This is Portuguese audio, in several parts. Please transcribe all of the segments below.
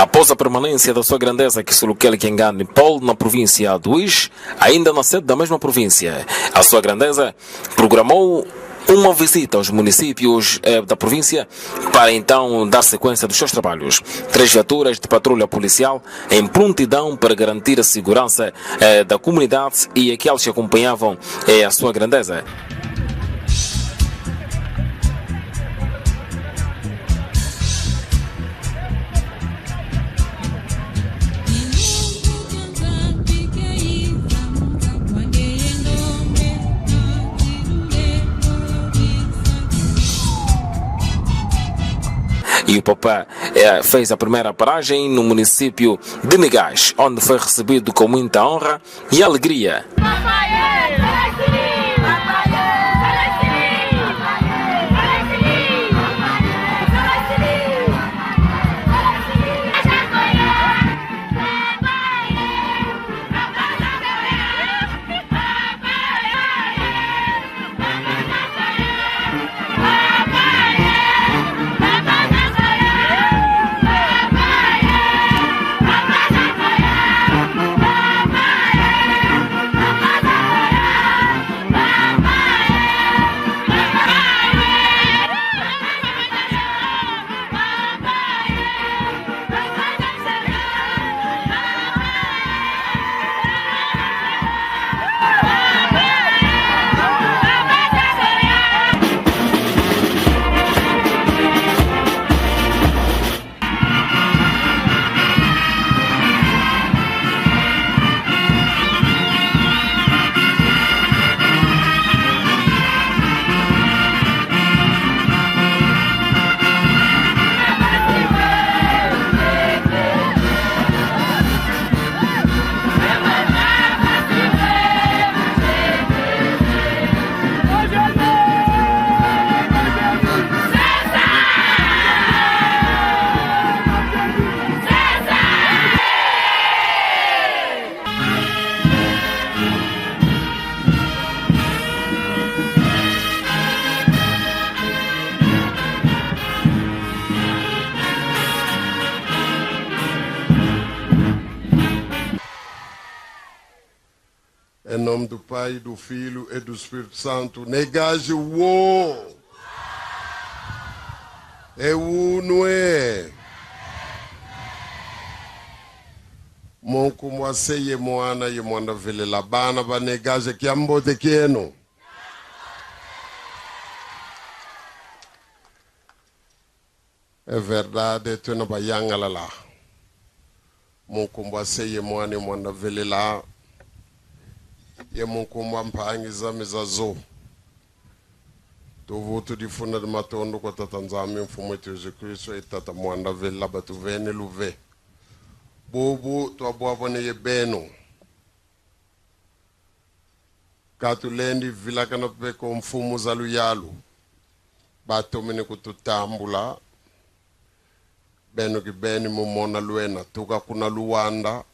Após a permanência da sua grandeza Kisulukele Kengani Paul na província de Uís, ainda na sede da mesma província, a sua grandeza programou uma visita aos municípios da província para então dar sequência dos seus trabalhos. 3 viaturas de patrulha policial em prontidão para garantir a segurança da comunidade e aqueles que acompanhavam a sua grandeza. E o Papá fez a primeira paragem no município de Negás, onde foi recebido com muita honra e alegria. Em nome do Pai, do Filho e do Espírito Santo. Negage o é o não é. Mon como a sei moana e moana vele labana ba negage que ambo de queno. É verdade, tu não vai yangala lá. Mon como a sei moana e moana vele lá. E munkumwa mpangi zamizazo tuvutu difuna de matondo kwa tatanzami mfumo wetu Yesu Kristo itata mwanda vela batu vene luve bubu tuabuabone yebeno katulendi vilakana peko mfumo zalu yalu batomene kututambula beno kibeni mumona luena tuka kuna luanda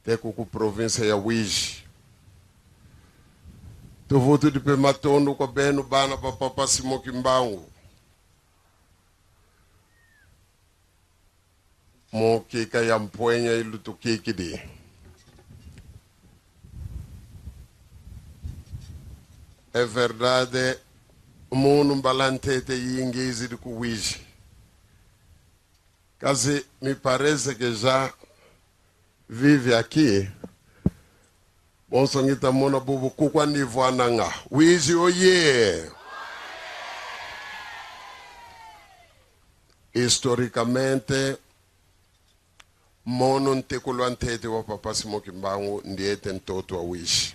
teku ku província ya Uís. Tu voto de pematondo com beno bana papapa simokimbangu. Mo kika yampoenya ilutu kikidi. É verdade, o mundo balantete e inglês de Uís. Quase me parece que já vive aqui. Bom sangita mona bubu kukwa nivo ananga. Uís oye. Historicamente, mono ntekulu antete wa papa simokimbangu ndiye tentoto wa Uís.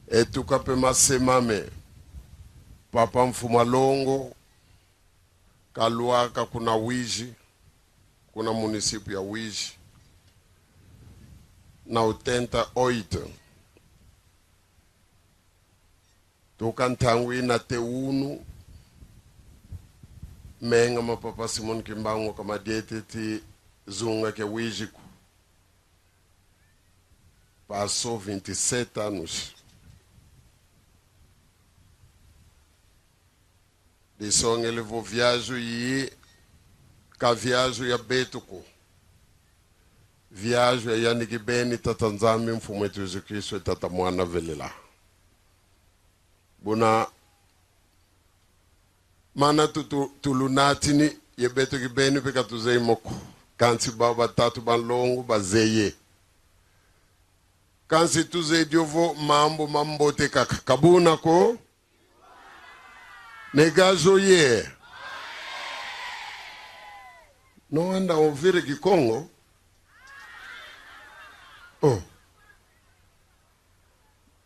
Etukape masemame papa mfumalongo kaluaka kuna Uís, kuna município ya Uís na 88 tukantangwi na T1 menga mapapa Simon Kimbangu kama diete ti zunga ke Uís passou 27 anos de sonho ele vou viajar e ka viajo ya betuko viajo ya yani kibeni tata nzambi mfumu wetu Yesu Kristo tata mwana velela buna mana tulunatini ye betu kibeni peka tuzei moko kansi baba tatu banlongo bazeye kansi tuzei diovo mambo te kabuna ko negazo ye no anda ovire kikongo oh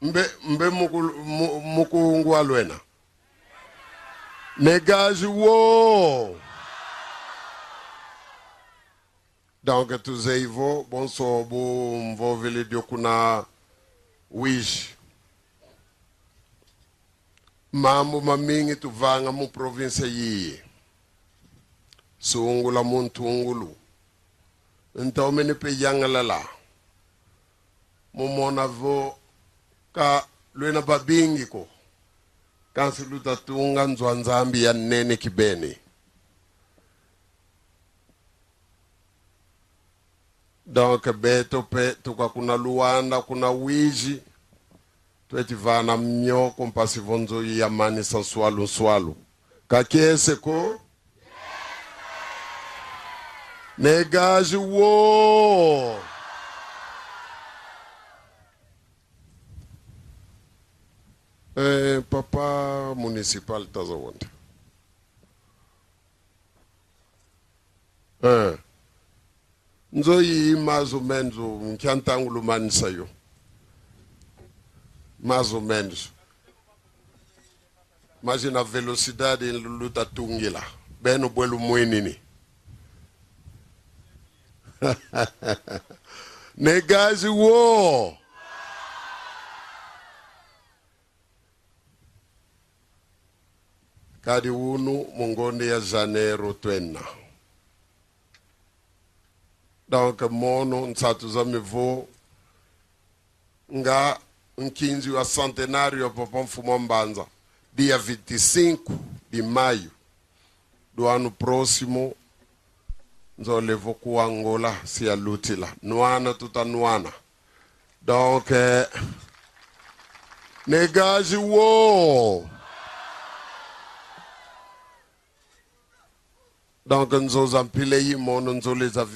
mbe muku alwena negazi wo donc tuzeivo bonso bo mvovele diokuna wish mambo mamingi tuvanga mu province yi sungula muntungulu ntomene pe yangalala momona vo ka lwena babingi ko kansi lutatunga nzwanzambi ya nene kibeni donc beto pe tuka kuna luanda kuna wiji twetivana mnyoko mpasi vonzo ya mani swalo kakiese ko negaji wo papa municipal tazawonde nzo yi mazo menzo mkyantangu manisa yo mazo menzo imagina velocidade luta tungila beno bwelu mwenini negazi wo kadi unu mungonde ya Janeiro twena donc mono nsatu za mivo nga nkinzi wa centenário ya papa mfumo mbanza dia 25 de maio do ano próximo nzo levo ku Angola si alutila nuana tutanuana donc negaji wo donc nzo zampile yi mono nzo leza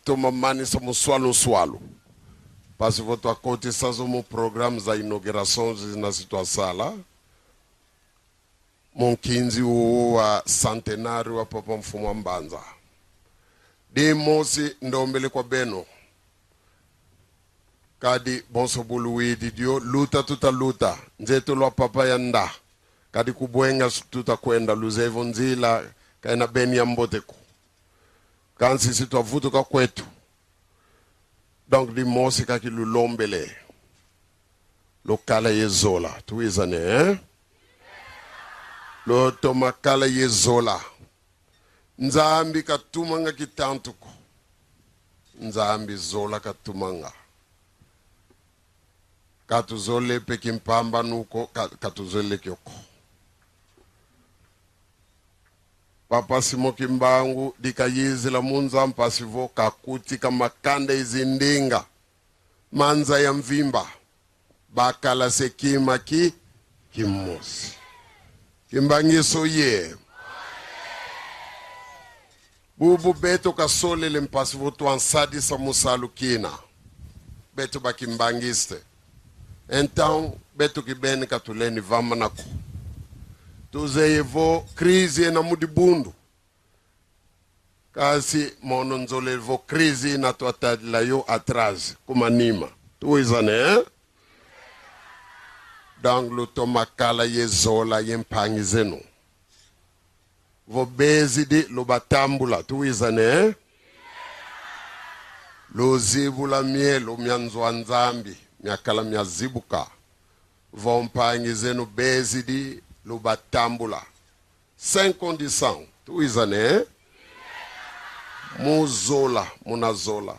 toma mani samo swalo parce que votre côté ça zo mon programme za inauguration na situasala mon kinzi wa centenario wa papa mfumo mbanza de mosi ndombele kwa beno kadi bonso buluwi dio luta tuta luta nzeto lo papa yanda kadi kubwenga tuta kwenda luzevo nzila kaina beni ya mboteko kansi situavuto ka kwetu donc di mosi kaki lulombele lokala yezola tuizane lo tomakala yezola nzambi katumanga kitantuko nzambi zola katumanga katuzole pekimpamba nuko katuzole kyoko papa simoki mbangu dikayizila munza mpasivo kakuti kamakanda izindinga manza ya mvimba bakala sekima kimosi kimbangiso ye bubu beto kasole le mpasivo tuansadi sa musalu kina beto bakimbangiste então beto kibeni katuleni vamanako tuzeyevo krizi na mudibundu kasi mono nzolevo krizi na tuatadila yo atrás kumanima tuizane danglu tomakala yezola yempangizeno vo bezidi lobatambula tuizane lozibula mielo myanzwa nzambi myakala myazibuka vo mpangizeno bezidi lubatambula sem condição tuizane muzola munazola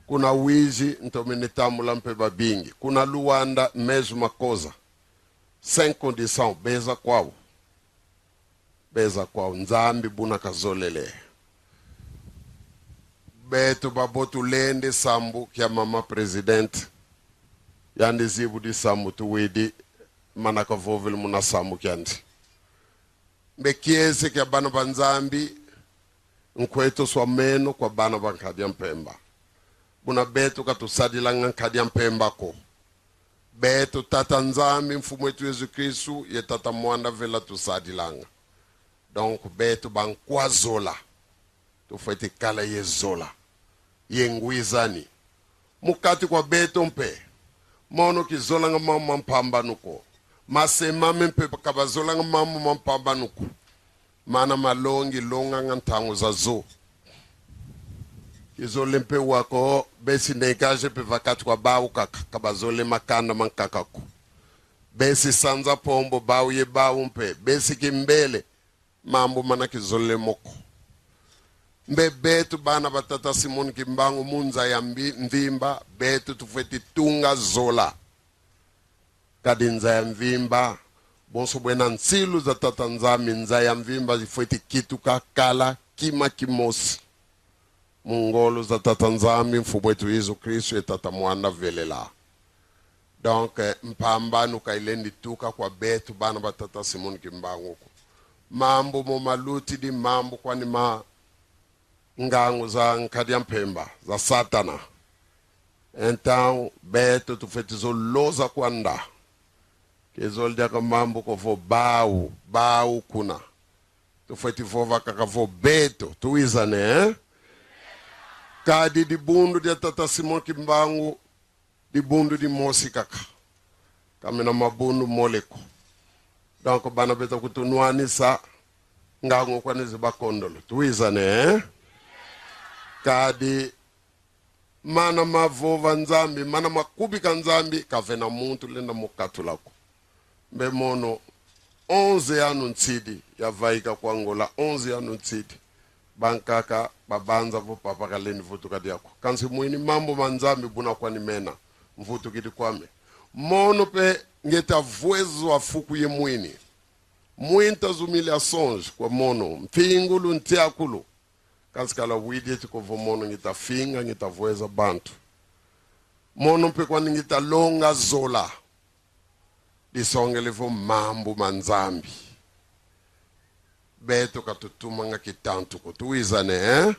kuna wiji ntomenitambula mpeba bingi kuna luanda mesma coisa sem condição beza kwao nzambi buna kazolele beto babotu lende sambu kia mama president yandi zibu di sambu tu wedi manaka vovil muna sambu kiandi mbekiese kia bana banzambi nkweto swa meno kwa bana bankadia mpemba buna beto katusadilanga nkadia mpemba ko beto tata nzambi mfumu wetu Yesu Kristu ye tata mwanda vela tusadilanga donc beto bankwa zola tufeti kala ye zola ye ngwizani mukati kwa beto mpe mono kizola nga mama mpamba nuko masema mpe kabazola nga mama mpamba nuko mana malongi longa nga ntangu za zo kizole mpe wako besi nekaje pe vakati kwa bawu kaka kabazole makanda mankakako besi sanza pombo bawu ye bawu mpe besi kimbele mambo mana kizole moko mbe betu bana batata Simon Kimbangu munza ya mvimba betu tufeti tunga zola kadinza ya mvimba bonso bwena nsilu za tata nzami nza ya mvimba zifeti kitu kakala kima kimosi mungolo za tata nzami mfumu wetu Yesu Kristu tata mwanda velela donc mpambano kailendi tuka kwa betu bana batata Simon Kimbangu mambo momaluti di mambo kwani ma ngangu za nkadia mpemba za satana então beto tufeti zoloza kwanda kezoldia ka mambo ko vo bau kuna tufeti vova kaka vo beto tuizane kadi di bundu dia tata Simon Kimbangu di bundu di mosi kaka kamena mabundu moleko donc bana beto kutunuani sa ngangu kwani zibakondolo tuizane kadi mana mavova nzambi mana makubika nzambi kavena muntu lenda mokatulako mbe mono 11 anu ntsidi ya vaika kwa Angola 11 anu ntsidi bankaka babanza vo papa kaleni vutu kadiako kansi muini mambo manzambi buna kwa nimena mvutu kidi kwame mono pe ngeta vwezo wa fuku ye muini muinta zumili songe kwa mono mpingulu ntiakulu kanskala widi tiko vo mono ngita finga ngita vweza bantu mono pe kwa ngita longa zola disongele vo mambo manzambi beto katutuma nga kitantu ko tuizane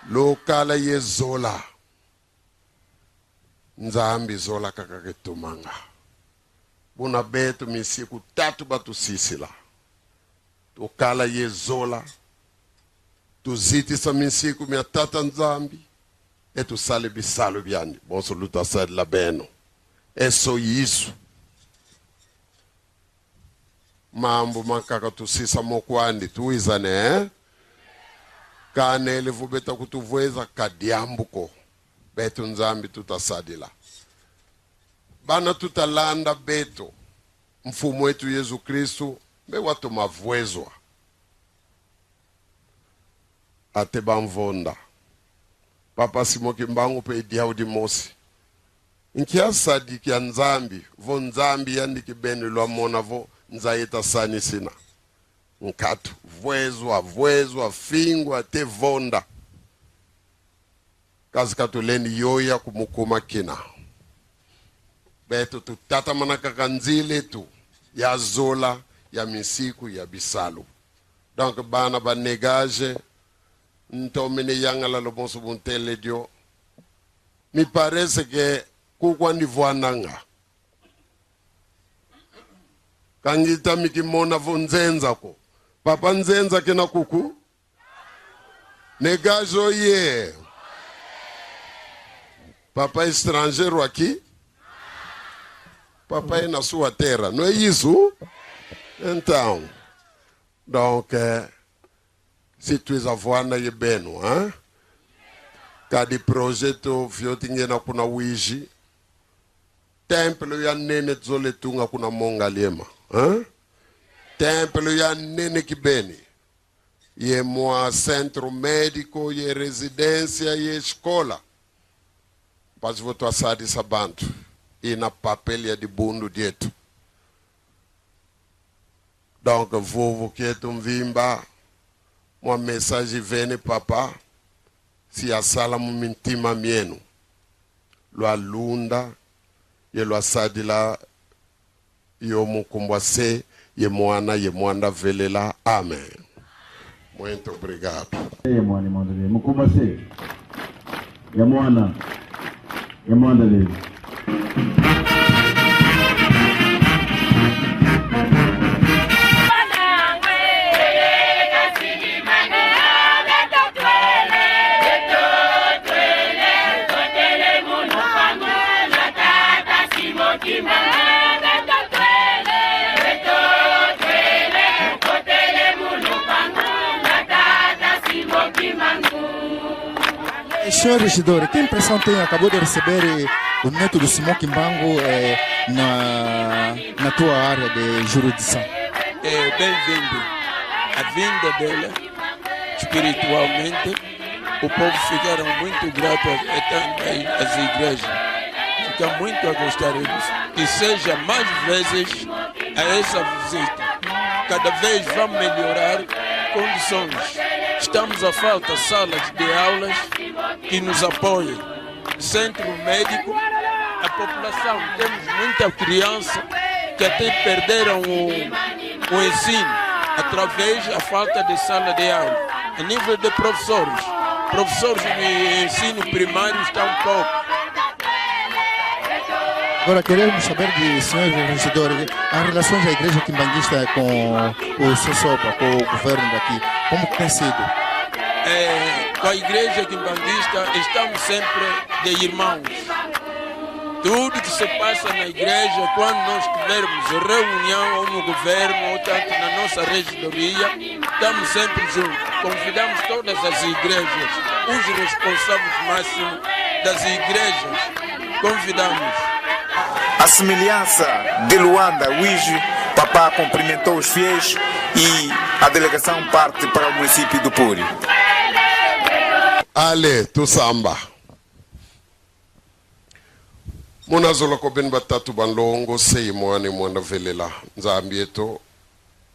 lokala ye zola nzambi zola kaka ketumanga buna beto misiku tatu batu sisila lokala ye zola tuziti sa misiku mia tata nzambi etu sale bisalo byandi bonso luta sad la beno eso yisu mambo makaka tusisa mokwandi tuizane kanele vubeta kutuvweza kadiambuko beto nzambi tutasadila bana tutalanda beto mfumu wetu Yesu Kristu be watu mavwezwa ate bamvonda papa Simon Kimbangu pe diaudi mosi nkia sadiki ya nzambi vo nzambi yandi kibeni lwa mona vo nzayeta sani sina nkatu vwezwa fingwa te vonda kazi katuleni yoya kumukuma kina beto tutata manaka kanzile tu ya zola ya misiku ya bisalu donc bana ba negage ntomene yangala lo bonso buntele dio mi parece que kukwandi voananga kangita mikimona vo nzenza ko papa nzenza kena kuku negajo ye papa estrangeiro aqui papa é na sua terra não é isso então donc se tu és avoana ye beno hein cada projeto vyotingena kuna wiji templo ya nene zoletunga kuna monga lema hein templo ya nene kibeni ye moa centro médico ye residência ye escola paz voto asadi sabantu ina papel ya de bundu dietu donc vovo que tu vimba uma mensagem vem papa siyasala mu mintima myenu lwalunda ye lwasadila yo mukumbwase ye mwana ye mwanda velela. Amen. Muito obrigado. Ye mwana mwanda velela mukumbwase ye mwana ye mwanda velela. Senhor regidor, que impressão tem? Acabou de receber o neto do Simão Kimbangu na tua área de jurisdição. Bem-vindo. A vinda dela, espiritualmente, o povo ficaram muito gratos às igrejas. Ficam muito a gostar disso. Que seja mais vezes a essa visita. Cada vez vamos melhorar condições. Estamos a falta de salas de aulas que nos apoiem. Centro médico, a população, temos muita criança que até perderam o ensino através da falta de sala de aula. A nível de professores de ensino primário estão pouco. Agora queremos saber de senhor regidor as relações da igreja quimbanguista com o Sosopa, com o governo daqui, como tem sido? Com a igreja quimbanguista estamos sempre de irmãos. Tudo que se passa na igreja, quando nós tivermos reunião ou no governo ou tanto na nossa regidoria, estamos sempre juntos. Convidamos todas as igrejas, os responsáveis máximos das igrejas, convidamos. A semelhança de Luanda, Uíge, Papá cumprimentou os fiéis e a delegação parte para o município do Puri. Ale tusamba munazola ko ben batatu banlongo sei mwani mwanda velela nzambi yeto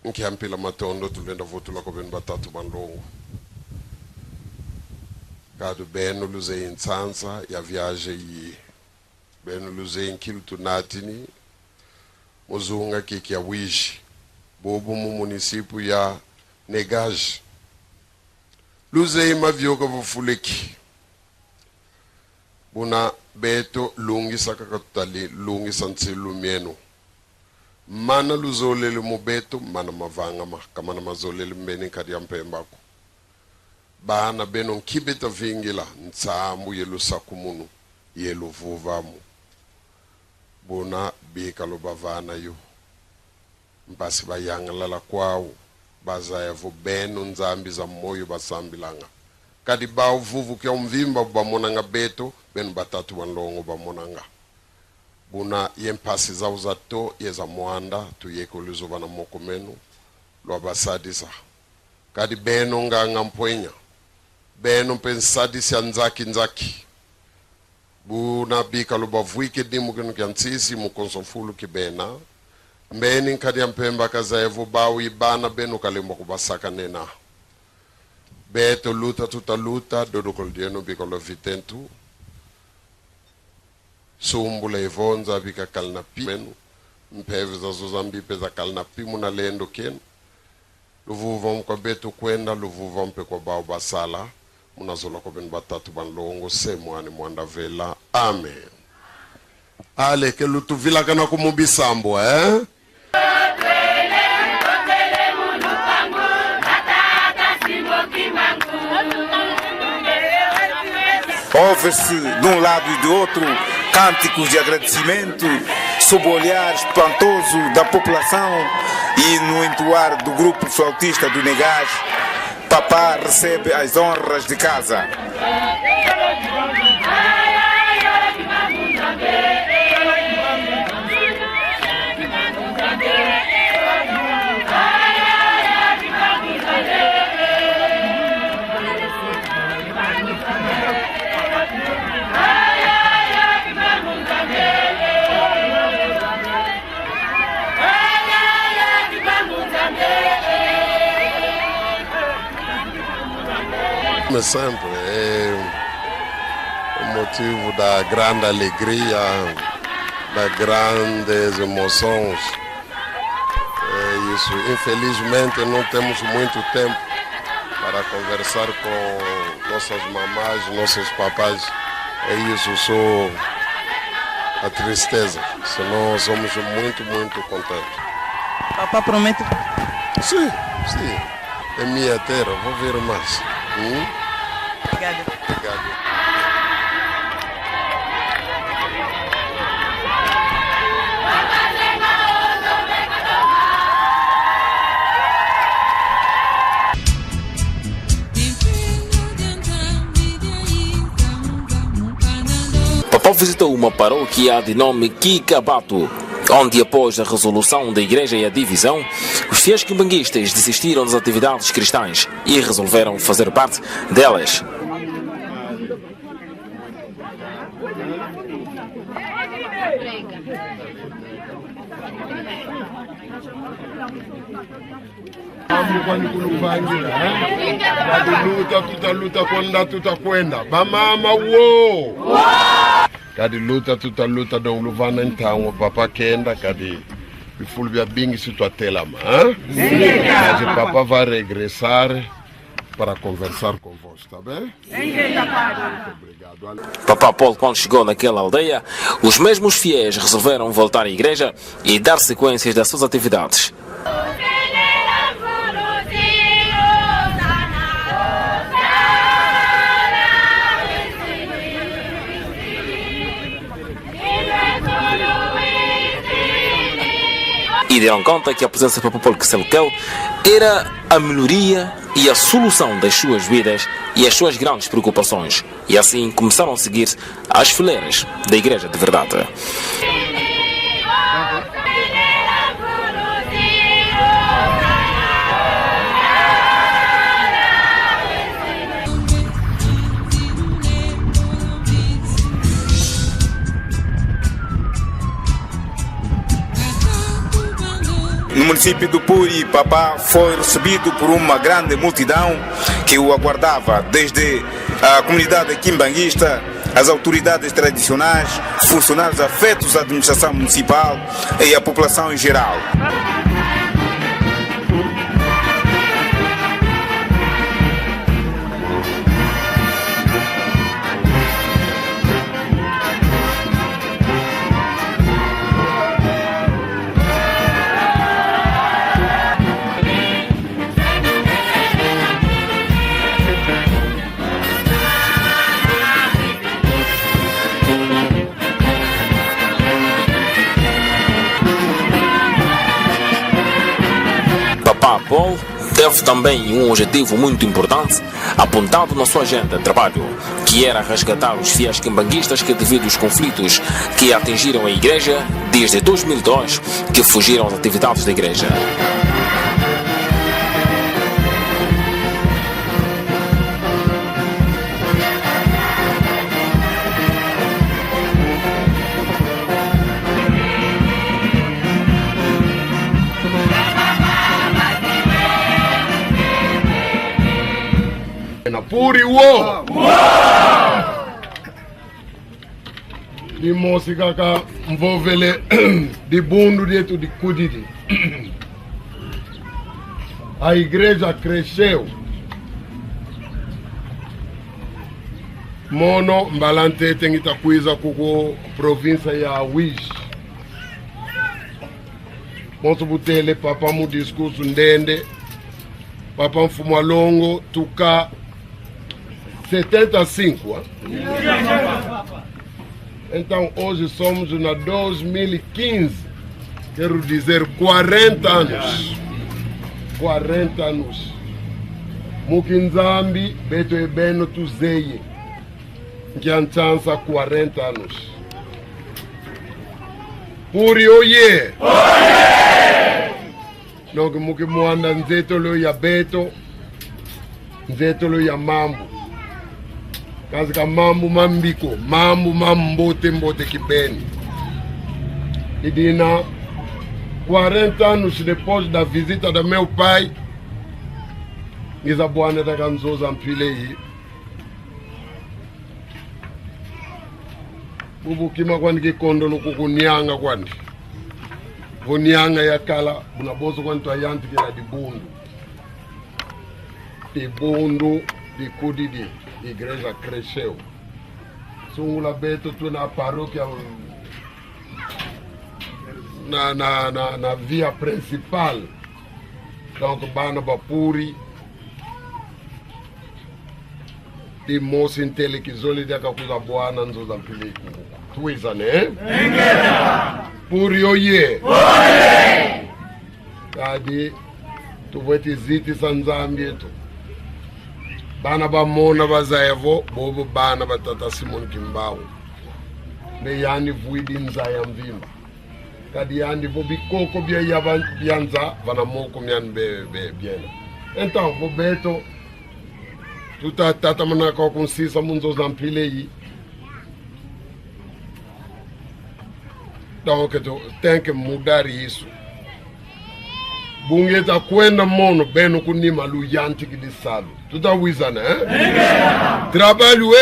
nkiampila matondo tulenda votula ko ben batatu banlongo kadu beno luze insansa ya viaje yi beno luze inkiltu natini muzunga kiki ya wishi bobu mu município ya Negage luze imavyoka vufuleki buna beto lungisa kakatali lungisa ntsilu mienu mana luzolele mu beto mana mavanga kamana mazolele mbeni kadi yampembako bana beno nkibeta vingila ntsambu yelu sakumunu yelu vuvamu buna bika lo bavana yo mpasi bayangalala kwawo bazaya vo beno nzambi za moyo basambilanga kadi ba vuvu kya umvimba bamonanga beto ben batatu banlongo bamonanga buna yempasi za uzato yeza mwanda tuyeko luzoba na moko menu lo basadisa kadi beno nganga mpwenya beno pensadisi nzaki buna bika lo bavuike dimu kenu kyansisi mukonsofulu kibena mbeni kadi yampemba kazaevu bawi bana benu kalimba kubasaka nena beto luta tutaluta dodokol dieno bikolo vitentu sumbula evonza bika kalna pimenu mpeve za zozambi peza kalna pimu na lendo ken luvuva kwa beto kwenda luvuva mpe kwa bao basala munazola kwa ben batatu banlongo semwani mwanda vela. Amen. Ale ke lutu vila kana kumubisambo Ouve-se de um lado e do outro cânticos de agradecimento sob o olhar espantoso da população e no entoar do grupo flautista do Negage, Papá recebe as honras de casa. Sempre motivo da grande alegria, das grandes emoções. É isso. Infelizmente não temos muito tempo para conversar com nossas mamás, nossos papais. É isso, só a tristeza. Senão somos muito, muito contentes. Papá promete? Sim, sim. É minha terra, vou ver mais. Obrigada. Obrigado. Papá visitou uma paróquia de nome Kikabato, onde após a resolução da igreja e a divisão, os fiéis quimbanguistas desistiram das atividades cristãs e resolveram fazer parte delas. Luta quando tutakwenda bamama wo kadi luta tutaluta dong luvana ntango papa kenda kadi bifulu bya bingi situatelama mas papa vai regressar para conversar convosco, tá bem? Obrigado. Papá Paulo, quando chegou naquela aldeia, os mesmos fiéis resolveram voltar à igreja e dar sequências das suas atividades. E deram conta que a presença do Papa Paulo Keselukel era a melhoria e a solução das suas vidas e as suas grandes preocupações. E assim começaram a seguir as fileiras da Igreja de Verdade. No município do Puri, Papá foi recebido por uma grande multidão que o aguardava, desde a comunidade quimbanguista, as autoridades tradicionais, funcionários afetos à administração municipal e a população em geral. Paulo teve também um objetivo muito importante apontado na sua agenda de trabalho, que era resgatar os fiéis quimbanguistas que, devido aos conflitos que atingiram a igreja desde 2002, que fugiram às atividades da igreja. Puri wo di mosi kaka mvovele di bundu dietu di kudidi. A igreja cresceu mono mbalante tengita kuiza kuko província ya Wish moto butele papa mu discurso ndende papa mfumo longo tuka 75. Então hoje somos na 2015, quero dizer 40 anos. 40 anos. Mukinzambi beto ebeno tuzeye. Nkianchansa 40 anos. Puri oye! Oye! Donc mukimuanda nzetolo ya beto, nzetolo ya mambo. Kazi ka mambo mambiko, mambo mbote kibeni. Idina 40 anos depois da visita do meu pai, Ngizabuana da Ganzoza Mpilei. bubu kima kwani kikondo lukukunianga kwani vunianga yakala bunabozo kwani twayanti kila dibundu dikudi di igreja cresceu sungula beto tu na paróquia na via principal donc bana bapuri di mosi intele kizoli dia kakuza bwana nzoza mpiliku tuiza ne puri oye kadi tuveti ziti sanzambi etu bana bamona bazayevo bobo bana batata Simon Kimbawu ne yani vuidi nzaya mvimba kadi yani vo bikoko bia yabanza vana moko myan be biena então vo beto tata manaka consisa munzo zampile yi donc tem que mudar isso bungeta kwenda mono beno kunima luyanti kidisalo tutawizana trabalho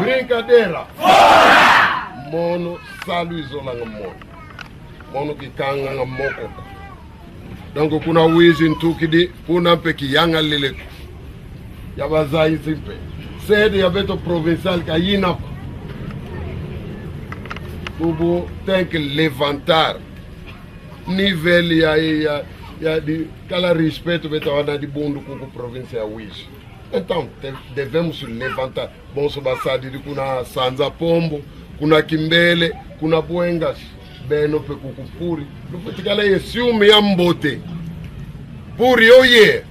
brincadeira fora mono salu izola mono kikanga ngamoko donc kuna wizi ntukidi kuna peki yanga lele yabazai simpe sede ya beto provincial kayina bubu tem que levantar nível ya de cala respeito beto de bundo com a província ya Wish. Então devemos levantar bom sobasadi de kuna Sanza Pombo, kuna Kimbele, kuna Buengas, beno pe kukupuri. Não foi ticala ye ciúme ya mbote. Puri oye.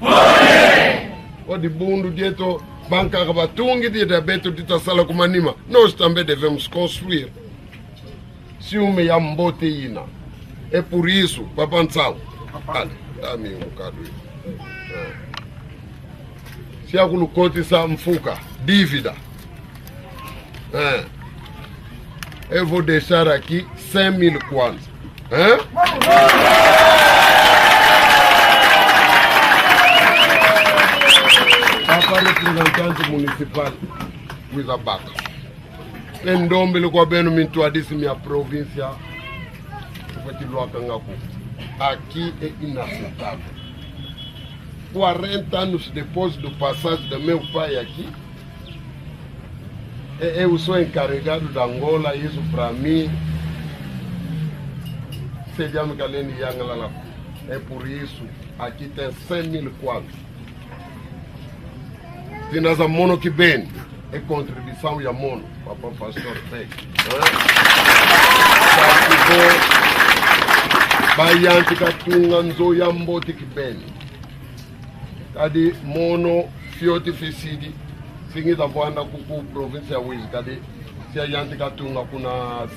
O de bundo dieto banca kabatungi de beto dita sala kumanima. Nós também devemos construir. Ciúme ya mbote ina. É por isso, papançal. Dá-me um bocado isso. Se algum cote essa mfuca, dívida. Eu vou deixar aqui 100 mil kwanza. Para representante municipal, Luiza Baca. Endombe kwa beno mintuadisi minha província. Aqui é inaceitável. 40 anos depois do passagem do meu pai aqui, eu sou encarregado da Angola, isso para mim, é por isso, aqui tem 100 mil quadros. Se nós a mono que bem, é contribuição e a mono, para o pastor Pei. Bayanti katunga nzo ya mboti kibeni kadi mono fioti fisidi singiza kwanda kuku provincia Wizi kadi siya yanti katunga kuna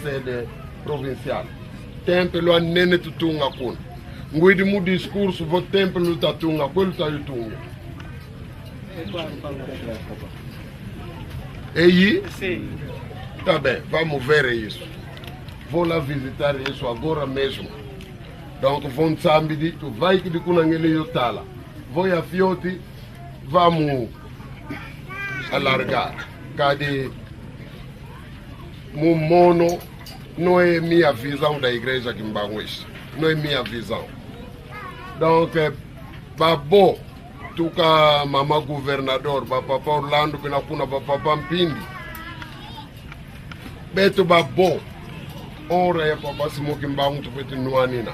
sede provincial tempe lo nene tutunga kuna ngwidi mu discurso vo tempe lo tatunga kwelu tayutunga eyi tá bem, vamos ver isso. Vou lá visitar isso agora mesmo. Donc vão sambidi, tu vai que de kunangele yotala. Vou a fioti, vamos alargar. Cadê mono não é minha visão da igreja aqui em Banguês. Não é minha visão. Donc babo tuka mama governador, papa Orlando Binapuna, papa Mpindi. Beto babo ora ya papa Simoki Mbangu tupeti nuanina.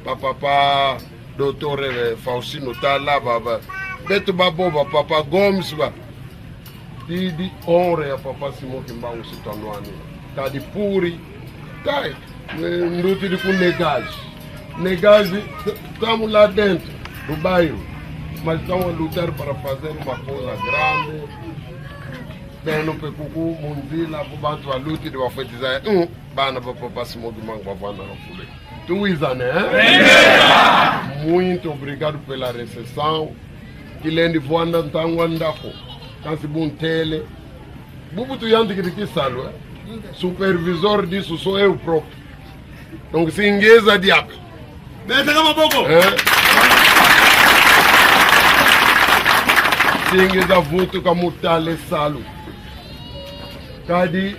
Papa doutor Faustino Tala baba. Beto babo papa Gomes ba. Didi ora ya papa Simoki Mbangu sitanuanina. Kadi puri. Kai nduti de com negagem. Negagem estamos lá dentro do bairro. Mas estão a lutar para fazer uma coisa grande. Beno pekuku munzila bubantu a luta de wafetizar bana papa Simoki Mbangu bavana na fule. Tuiza, né? Muito obrigado pela recepção. Kilende voanda ntangwandako. Kansi buntele. Bubu tu yanti que salo, supervisor disso sou eu próprio. Donc se ingeza diabo. Beta kama boko. Se ingeza vuto kamutale salo. Kadi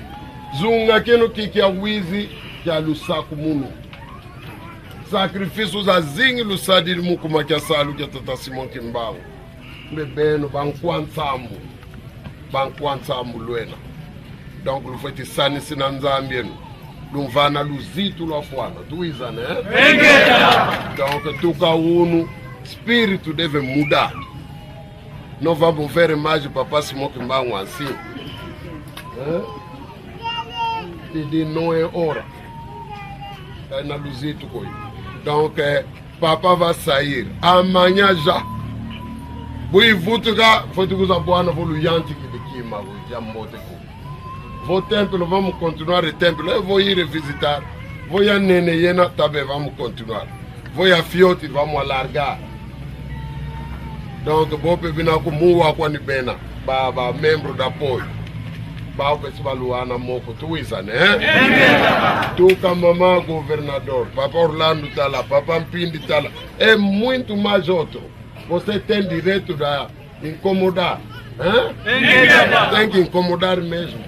zunga keno kikia wizi kia lusaku munu sacrifício zazingi lusadi mukuma kia salu kia tata Simon Kimbangu bebeno bankwansambu luena donc lu feti sani sinanzambienu lumvana luzitu lwafwana tuizane donc tuka unu spiritu deve mudar. Não vamos ver mais o Papa Simon Kimbangu assim. E não é hora. É na luzito coi. Donc, Papa vai sair amanhã já. Bui vutuga, foi tu usa boa na voluante que de quima, já mote com. Vou templo, vamos continuar o templo. Eu vou ir visitar. Vou ir a Neneyena, também vamos continuar. Vou ir a Fiote, vamos alargar. Donc, vou pedir com muwa com nibena, baba membro da apoio. Bao pessoal Luana Moko, tu isa, né? Tu com mamãe governador, Papa Orlando tá lá, Papa Mpindi tá lá. É muito mais outro. Você tem direito de incomodar, tem que incomodar mesmo.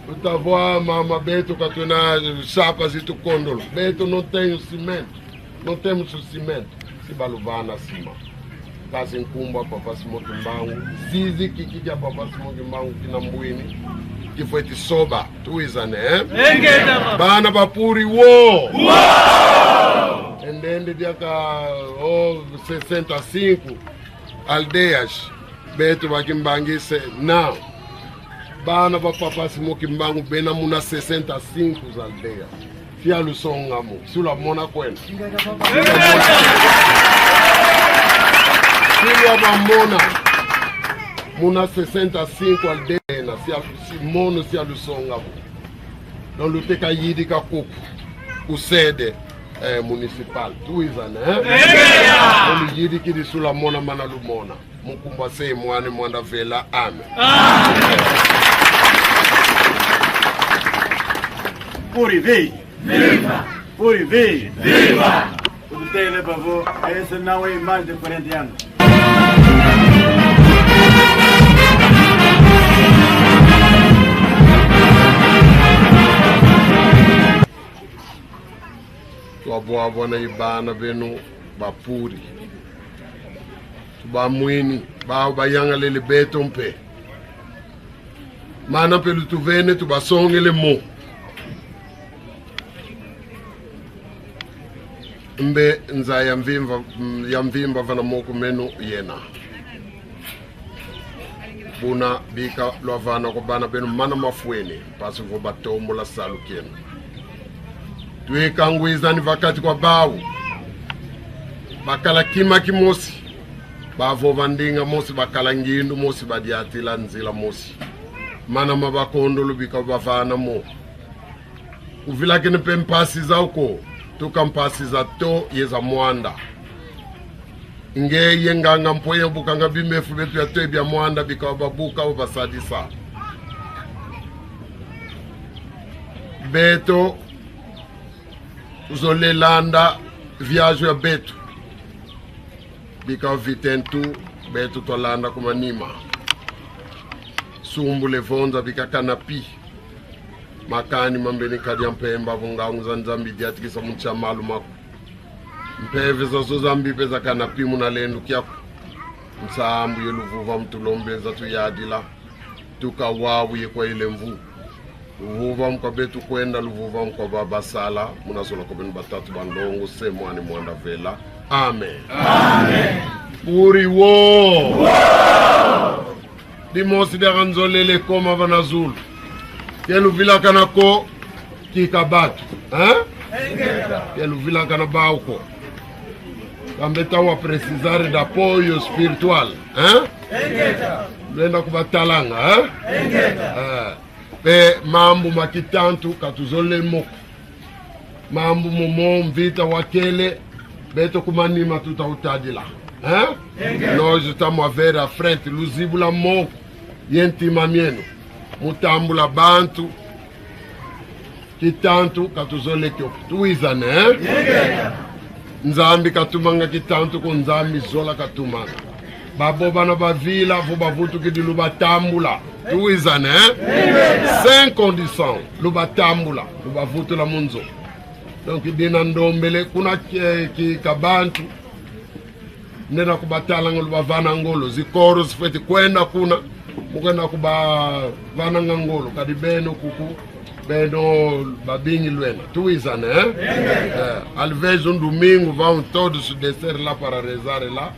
Tu tá voa, mama Beto, que tu na chapas e tu condolo. Beto não tem o cimento, não temos o cimento. Se baluvana acima. Kasi nkumba Papa Simon Kimbangu zizi kikija Papa Simon Kimbangu kinambuini kifo ti soba tuizane bana bapuri wo endende diaka 65 aldeias beto bakimbangise now bana ba Papa Simon Kimbangu bena muna 65 aldeias fia lusongamo sula mona kwena Filho Mamona, muna 65 aldena, se mono se alusonga. Não lute caído com cuco, o sede municipal. Tu isa, né? Não lute que de Sulamona manalumona. Mukumba sei moane moanda vela, amém. Purivi! Viva! Purivi! Viva! O que tem para você, esse não é mais de 40 anos. Tuaboa na ibana benu bapuri tuba mwini bao bayanga lele beto mpe mana pelu tuvene tuba songele mo mbe nza yamvimba vana moku menu yena buna bika lovana ko bana benu mana mafuene pasu vo batombo la salu kena tuikangwizani vakati kwa bawu bakala kima kimosi bavo vandinga mosi bakala ngindu mosi badiatila nzila mosi mana mabakondo lubika bavana mo uvila kene pempasi za uko tukampasi za to yeza mwanda nge yenganga mpoye bukanga bimefu betu ya to bya mwanda bika babuka obasadisa beto Zolelanda viagem a Beto. Bika vitentu Beto tolanda kuma nima. Sumbu levonza bika kanapi. Makani mambeni kadi mpemba vunga unzanzambi diatikisa muncha malu maku. Mpeve za zozambi peza kanapi munalendu kiaku. Msaambu yeluvuva mtulombeza tuyadila. Tuka wawu yekwa ile mvu. Luvuva mkwa betu kwenda luvuva mkwa baba sala munasola kwa benu batatu bandongo semwani mwanda vela amen amen puri wo dimosi de ranzolele koma vanazulu kelu vila kanako kikabatu kelu vila kanabauko kambeta wa precisare da apoio spiritual lenda kubatalanga Pe mambo makitantu katuzole moko mambo momo mvita wakele beto kumanima tutautadila nós estamos a ver à frente luzibula moko yentima mieno mutambula bantu kitantu katuzole kyo tuiza ne nzambi katumanga kitantu ko nzambi zola katumanga baboba na bavila vo bavutu ki di lubatambula tuiza né sem condição lubatambula lubavutu la munzo donc dina ndombele kuna ki kabantu nena kubatala ngolo bavana ngolo zikoro zifeti kwenda kuna mukenda kuba vana ngolo kadi beno kuku beno babingi lwena tuiza né alvez um domingo vão todos descer lá para rezar lá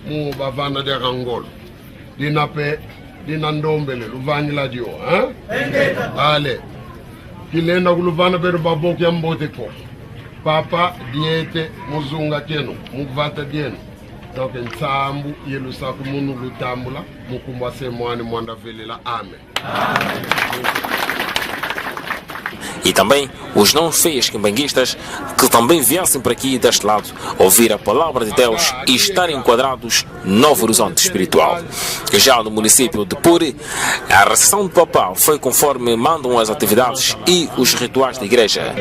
mu bavana de Angolo dinape dinandombele luvanyi la dio ale kilenda kuluvana pero baboki ya mbote ko papa diete muzunga kenu muvata dienu donc nsambu yelusa kumunu lutambula mukumba semwani mwanda velela amen. E também os não feios quimbanguistas que também viessem para aqui deste lado ouvir a palavra de Deus e estarem enquadrados no novo horizonte espiritual. Já no município de Puri, a recepção do papá foi conforme mandam as atividades e os rituais da igreja.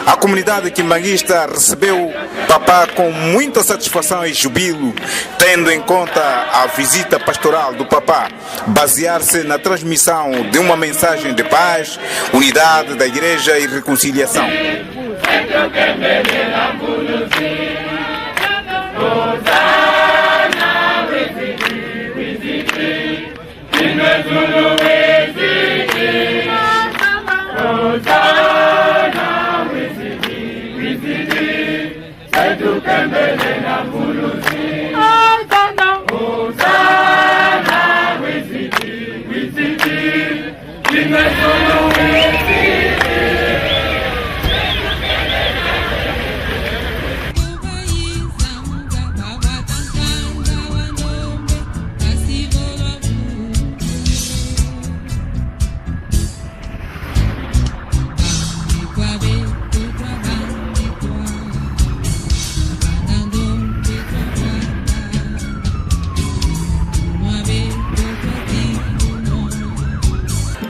A comunidade quimbanguista recebeu papá com muita satisfação e jubilo, tendo em conta a visita pastoral do papá, basear-se na transmissão de uma mensagem de paz, unidade da igreja e reconciliação.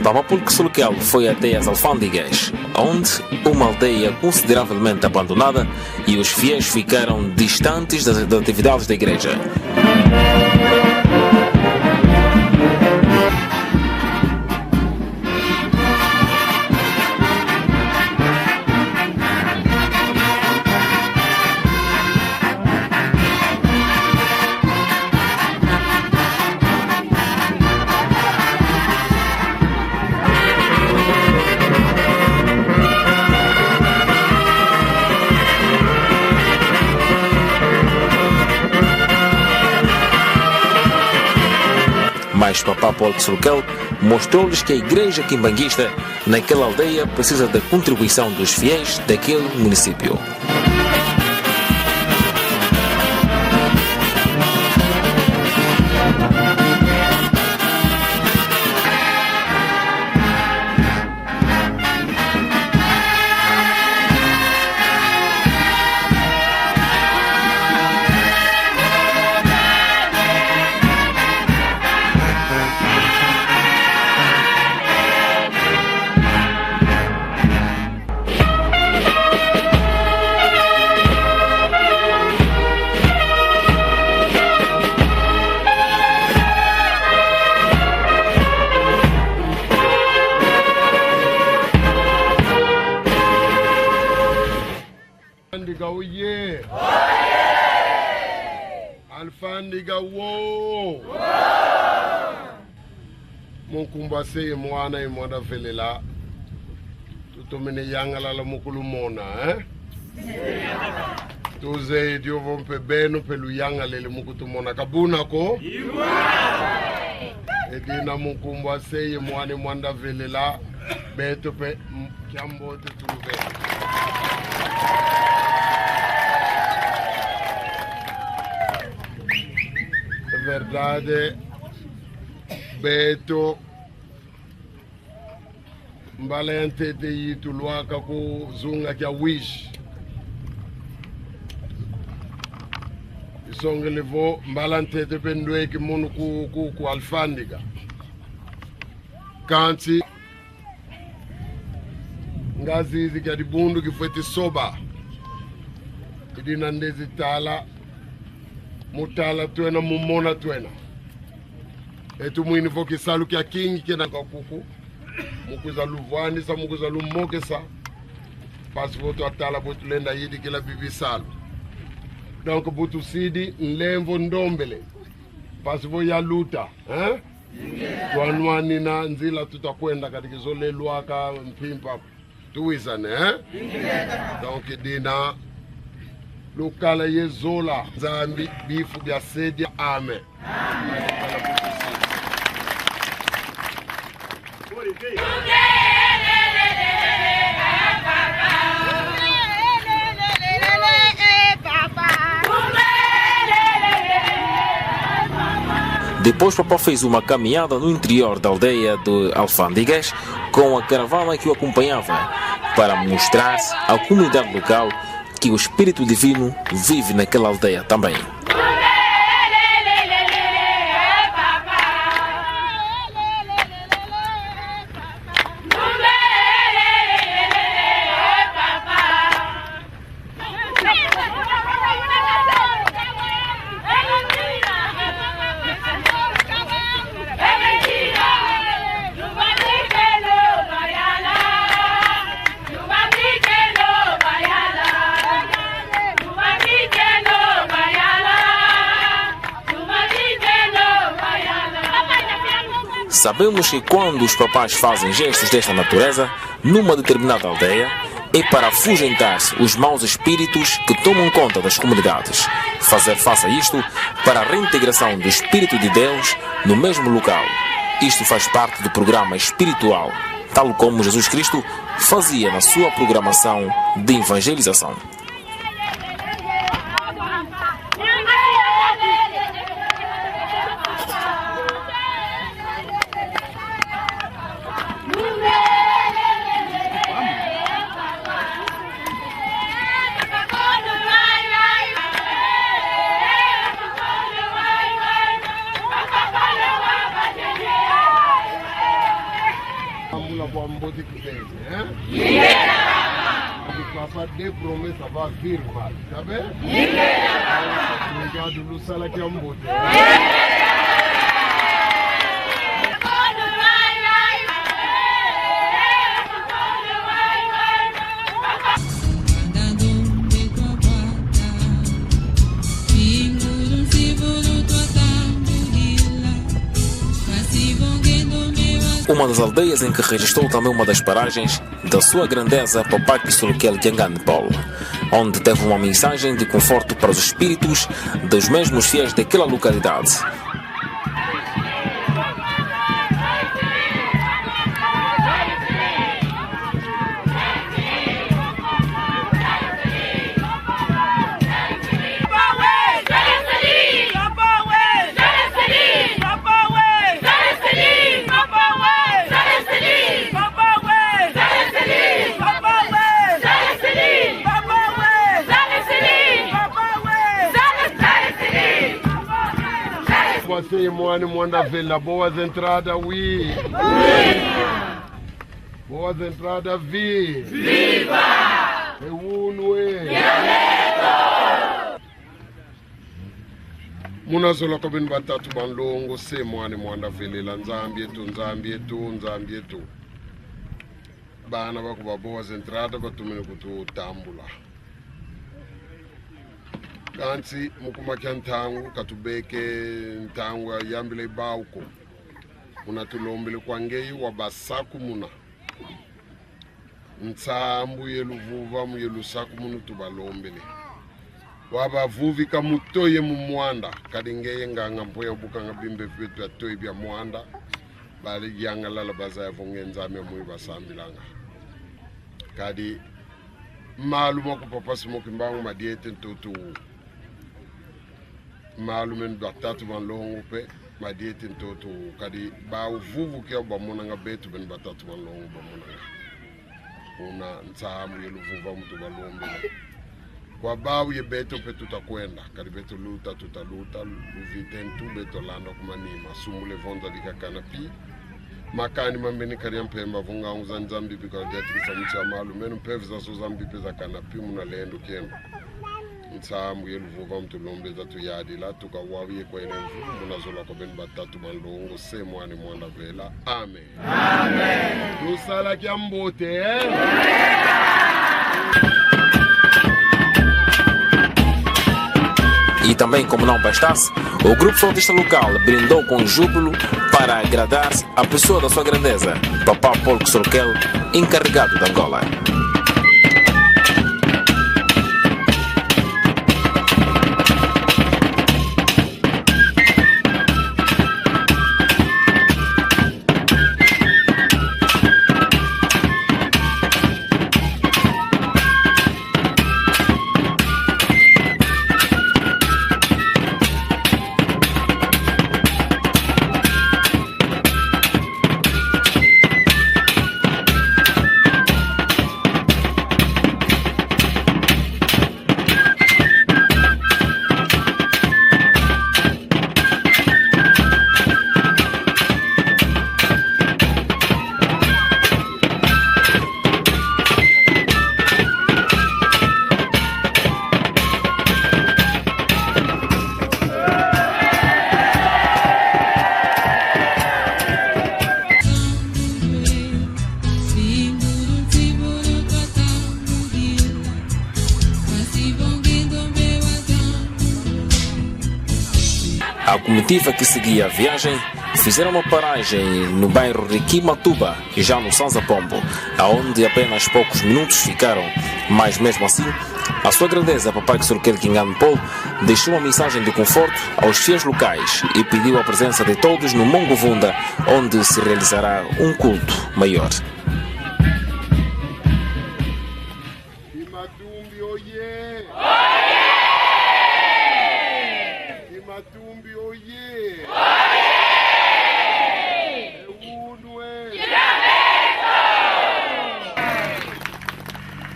Papapulco Suluquel foi até as alfândegas, onde uma aldeia consideravelmente abandonada e os fiéis ficaram distantes das atividades da igreja. Mas Papá Paulo de Suluquel mostrou-lhes que a igreja quimbanguista naquela aldeia precisa da contribuição dos fiéis daquele município. Alfandiga wo Munkumbase mwana imwanda velela tutomene yangala la mukulu mona tuze dio vompe beno pelu yangale le mukutu mona kabuna ko edina munkumbase mwana imwanda velela beto pe kiambo te tuluve verdade, Beto, mbalente de yitu luaka ku zunga kia wish. Isonge levo mbalante de pendwe ki munu ku alfandiga. Kanti ngazi hizi kia dibundu kifweti soba. Idina ndezi tala, mutala tuena mumona tuena. Etu mwini foki salu kia kingi kena kakuku. Mukuza luvani sa mukuza lumoke sa. Pasi voto atala botu lenda yidi kila bibi salu. Donc botu sidi nlemvo ndombele. Pasi vo ya luta. Tuanuani na nzila tutakwenda katika zole luaka mpimpa. Tuwizane, Donc dina lukala yezola zambi bifu bya sedi amen. Depois, Papá fez uma caminhada no interior da aldeia de Alfândegas com a caravana que o acompanhava para mostrar à comunidade local que o Espírito Divino vive naquela aldeia também. Sabemos que quando os papás fazem gestos desta natureza, numa determinada aldeia, é para afugentar os maus espíritos que tomam conta das comunidades. Fazer face a isto para a reintegração do Espírito de Deus no mesmo local. Isto faz parte do programa espiritual, tal como Jesus Cristo fazia na sua programação de evangelização. Des promesses va firmar, tá bem? Obrigado, Lussala, que é bote. Uma das aldeias em que registrou também uma das paragens da sua grandeza Papaki Sulukel Kiangani Paulo, onde teve uma mensagem de conforto para os espíritos dos mesmos fiéis daquela localidade. Você, Moane Mwanda Vela, boas entradas, oui. Boas entradas, vi. Viva! Muna sola kabin batatu banlongo se Moane Mwanda Vela, nzambi etu. Bana bakuba boas entradas, batumene kutu tambula. Kansi mukumakia ntangu katubeke ntangu yambile bauko unatulombele kwa ngei wa basaku muna nsambu yeluvuva mu yelusaku munu tubalombele wabavuvi kamutoye mu Mwanda kadi ngeye nganga mpoya bukanga bimbe vitu atoyi bya Mwanda bali yanga lala bazaya vongenza mu basambilanga kadi malu moko papa smoke mbangu madiete ntoto malumen batatu ban longo pe ma dietin toto kadi ba vuvu ke ba monanga betu ben batatu ban longo ba monanga una nsamu yelu vuva mtu balombe kwa bawu ye beto pe tutakwenda kadi beto luta tutaluta luviten tu beto landa kumani masumule vonza dikakana pi makani mambeni kari mpemba vunga unza nzambi bika deti kisamucha malumen mpevza so zambi peza kana pi muna lendo kemba nsamu yelu vuva mtu lombe za tuyadi la tukawawiye kwa ene mvu munazola kwa ben batatu manlongo se mwani mwanda vela amen amen tusala kia mbote E também, como não bastasse, o grupo flautista local brindou com júbilo para agradar a pessoa da sua grandeza, Papá Paulo Ksulukel, encarregado de Angola. A comitiva que seguia a viagem fizeram uma paragem no bairro de Quimatuba, já no Sanza Pombo, aonde apenas poucos minutos ficaram, mas mesmo assim, a sua grandeza, Papai Ksulukel Kingane Paul, deixou uma mensagem de conforto aos fiéis locais e pediu a presença de todos no Mongovunda, onde se realizará um culto maior. Kimatumbi oye! Kimatumbi oye!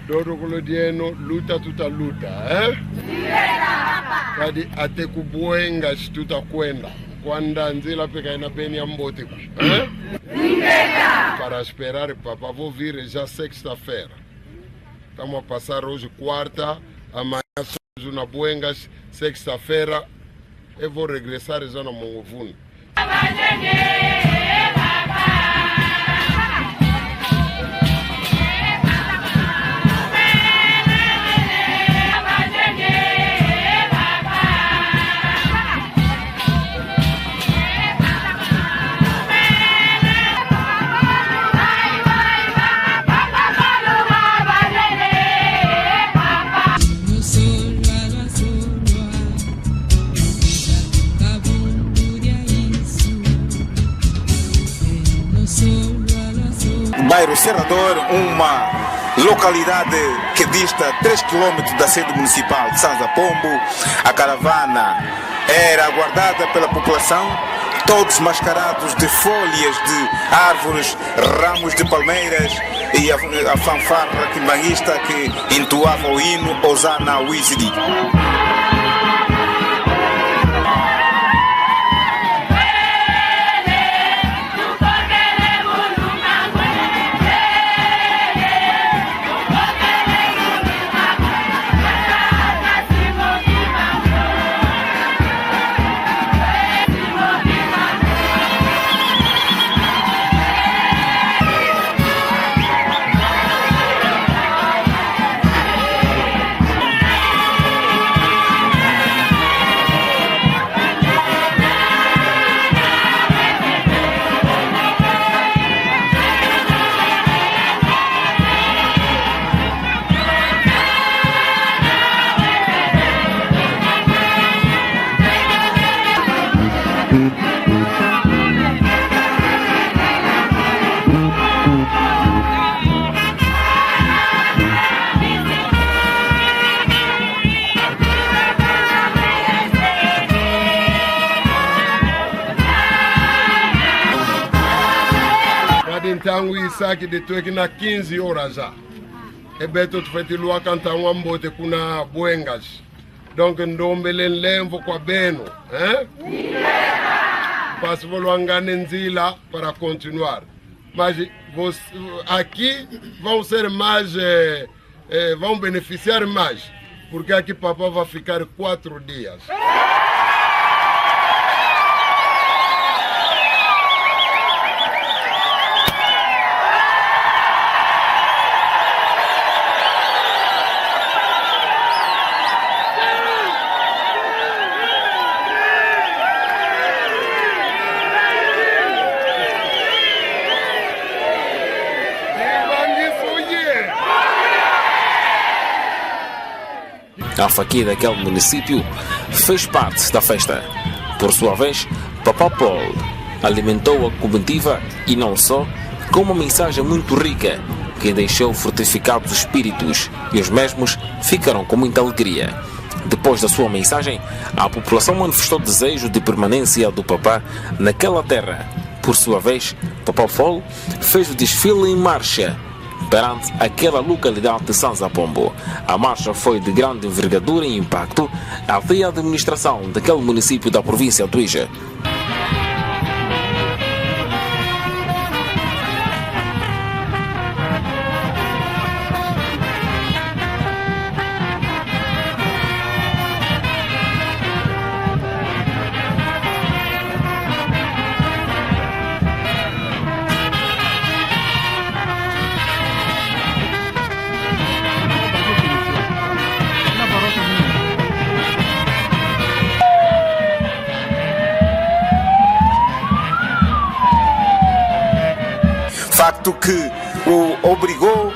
Dodo kolodieno luta tutaluta, Kadi ate kubuenga tutakwenda. Kwanda nzela peka ina beni ya mbote ku, Para esperar papá vou vir já sexta-feira. Estamos a passar hoje quarta, amanhã somos na Buengas, sexta-feira eu vou regressar já na Mongovunda. Bairro Serrador, uma localidade que dista 3 km da sede municipal de Sanza Pombo. A caravana era aguardada pela população, todos mascarados de folhas de árvores, ramos de palmeiras e a fanfarra quimbanguista que entoava o hino Osana Wizidi. Adintangu Isaki de tueki na 15 horas já. E beto tufeti lua kanta wambote kuna buengas. Donc ndombele lemvo kwa beno, hein? Passo angane nzila para continuar. Mas aqui vão ser mais, vão beneficiar mais, porque aqui papá vai ficar 4 dias. A faquia daquele município fez parte da festa. Por sua vez, Papá Paul alimentou a comitiva e não só, com uma mensagem muito rica que deixou fortificados os espíritos e os mesmos ficaram com muita alegria. Depois da sua mensagem, a população manifestou desejo de permanência do Papá naquela terra. Por sua vez, Papá Paul fez o desfile em marcha perante aquela localidade de Sanza Pombo. A marcha foi de grande envergadura e impacto até a administração daquele município da província do Ija. Facto que o obrigou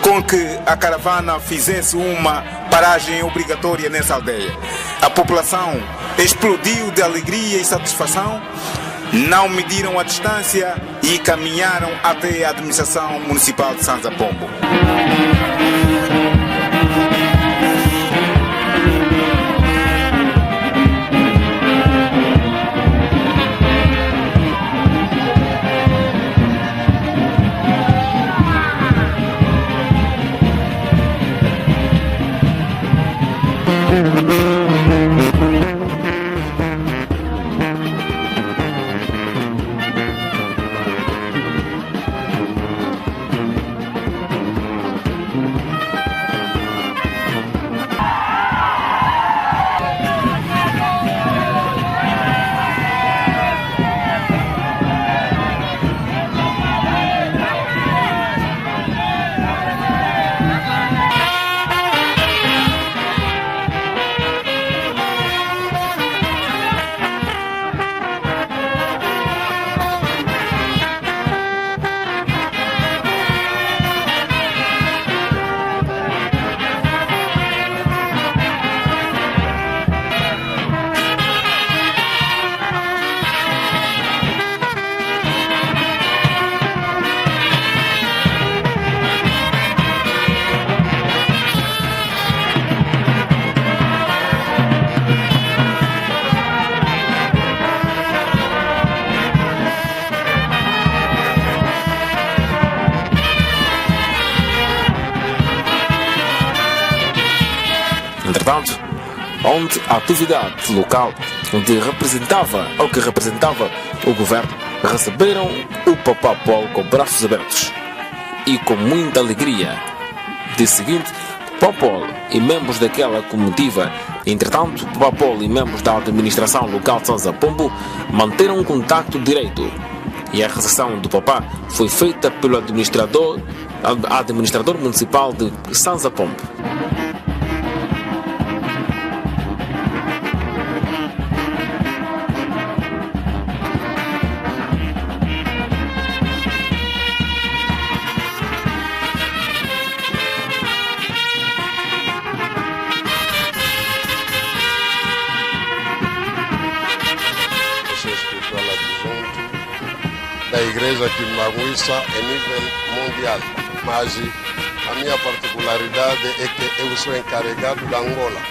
com que a caravana fizesse uma paragem obrigatória nessa aldeia. A população explodiu de alegria e satisfação, não mediram a distância e caminharam até a administração municipal de Sanza Pombo. Entretanto, onde a atividade local que representava o governo receberam o Papá Paul com braços abertos e com muita alegria. De seguinte, Papá Paul e membros daquela comitiva, entretanto, Papá Paul e membros da administração local de Sanza Pombo manteram um contacto direto e a recepção do Papá foi feita pelo administrador municipal de Sanza Pombo. Da igreja aqui em Maguissa é nível mundial, mas a minha particularidade é que eu sou encarregado da Angola.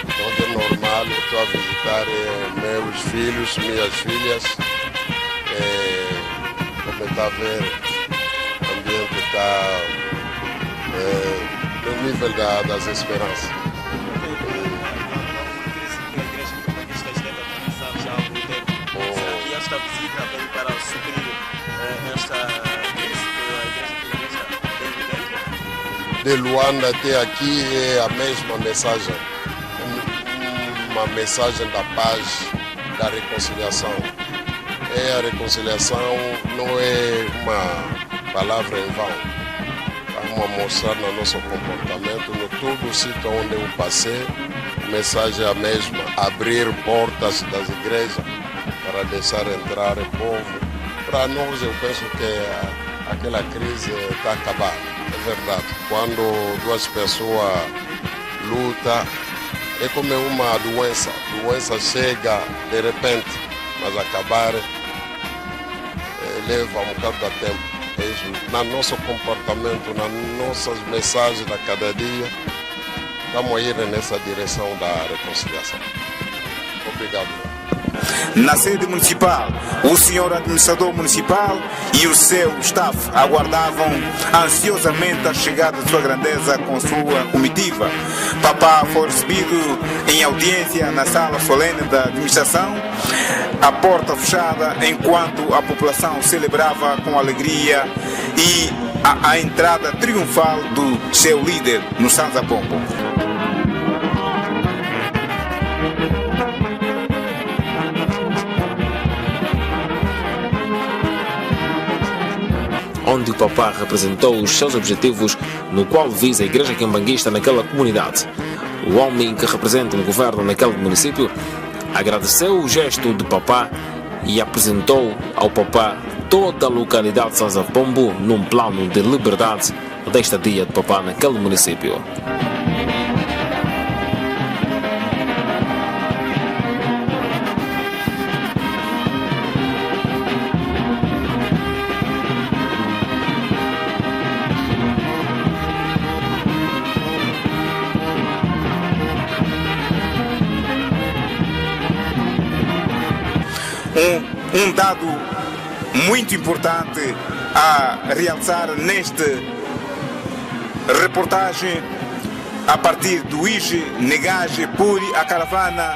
Então é normal, eu estou a visitar meus filhos, minhas filhas, como está a ver, o ambiente está no nível das esperanças. E esta visita vem para suprir esta crise que a igreja tem vivendo? De Luanda até aqui é a mesma mensagem, uma mensagem da paz, da reconciliação. A reconciliação não é uma palavra em vão. Vamos a mostrar no nosso comportamento, no todo o sítio onde eu passei, a mensagem é a mesma, abrir portas das igrejas para deixar entrar o povo. Para nós, eu penso que aquela crise está acabada, é verdade. Quando duas pessoas lutam, é como uma doença. A doença chega de repente, mas acabar leva um bocado de tempo. No nosso comportamento, nas nossas mensagens de cada dia, estamos a ir nessa direção da reconciliação. Obrigado. Na sede municipal, o senhor administrador municipal e o seu staff aguardavam ansiosamente a chegada de sua grandeza com sua comitiva. Papá foi recebido em audiência na sala solene da administração, a porta fechada, enquanto a população celebrava com alegria e a entrada triunfal do seu líder no Sanza Pombo. Onde o papá representou os seus objetivos, no qual visa a igreja quimbanguista naquela comunidade. O homem que representa o governo naquele município agradeceu o gesto do papá e apresentou ao papá toda a localidade de Sanza Pombo num plano de liberdade desta dia de papá naquele município. Um dado muito importante a realçar nesta reportagem, a partir do IGE, Negage, Puri, a caravana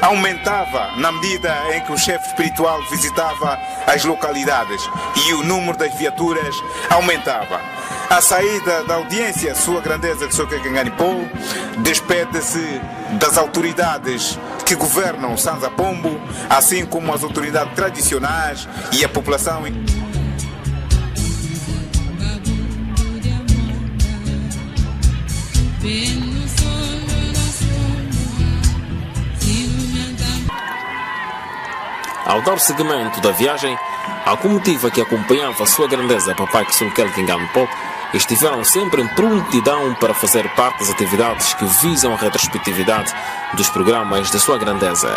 aumentava na medida em que o chefe espiritual visitava as localidades e o número das viaturas aumentava. À saída da audiência, Sua Grandeza de Soquecanganipô despede-se das autoridades que governam Sanza Pombo, assim como as autoridades tradicionais e a população. Ao dar seguimento da viagem, a comitiva que acompanhava Sua Grandeza Papai Kisulkel Kinganpo estiveram sempre em prontidão para fazer parte das atividades que visam a retrospectividade dos programas de Sua Grandeza.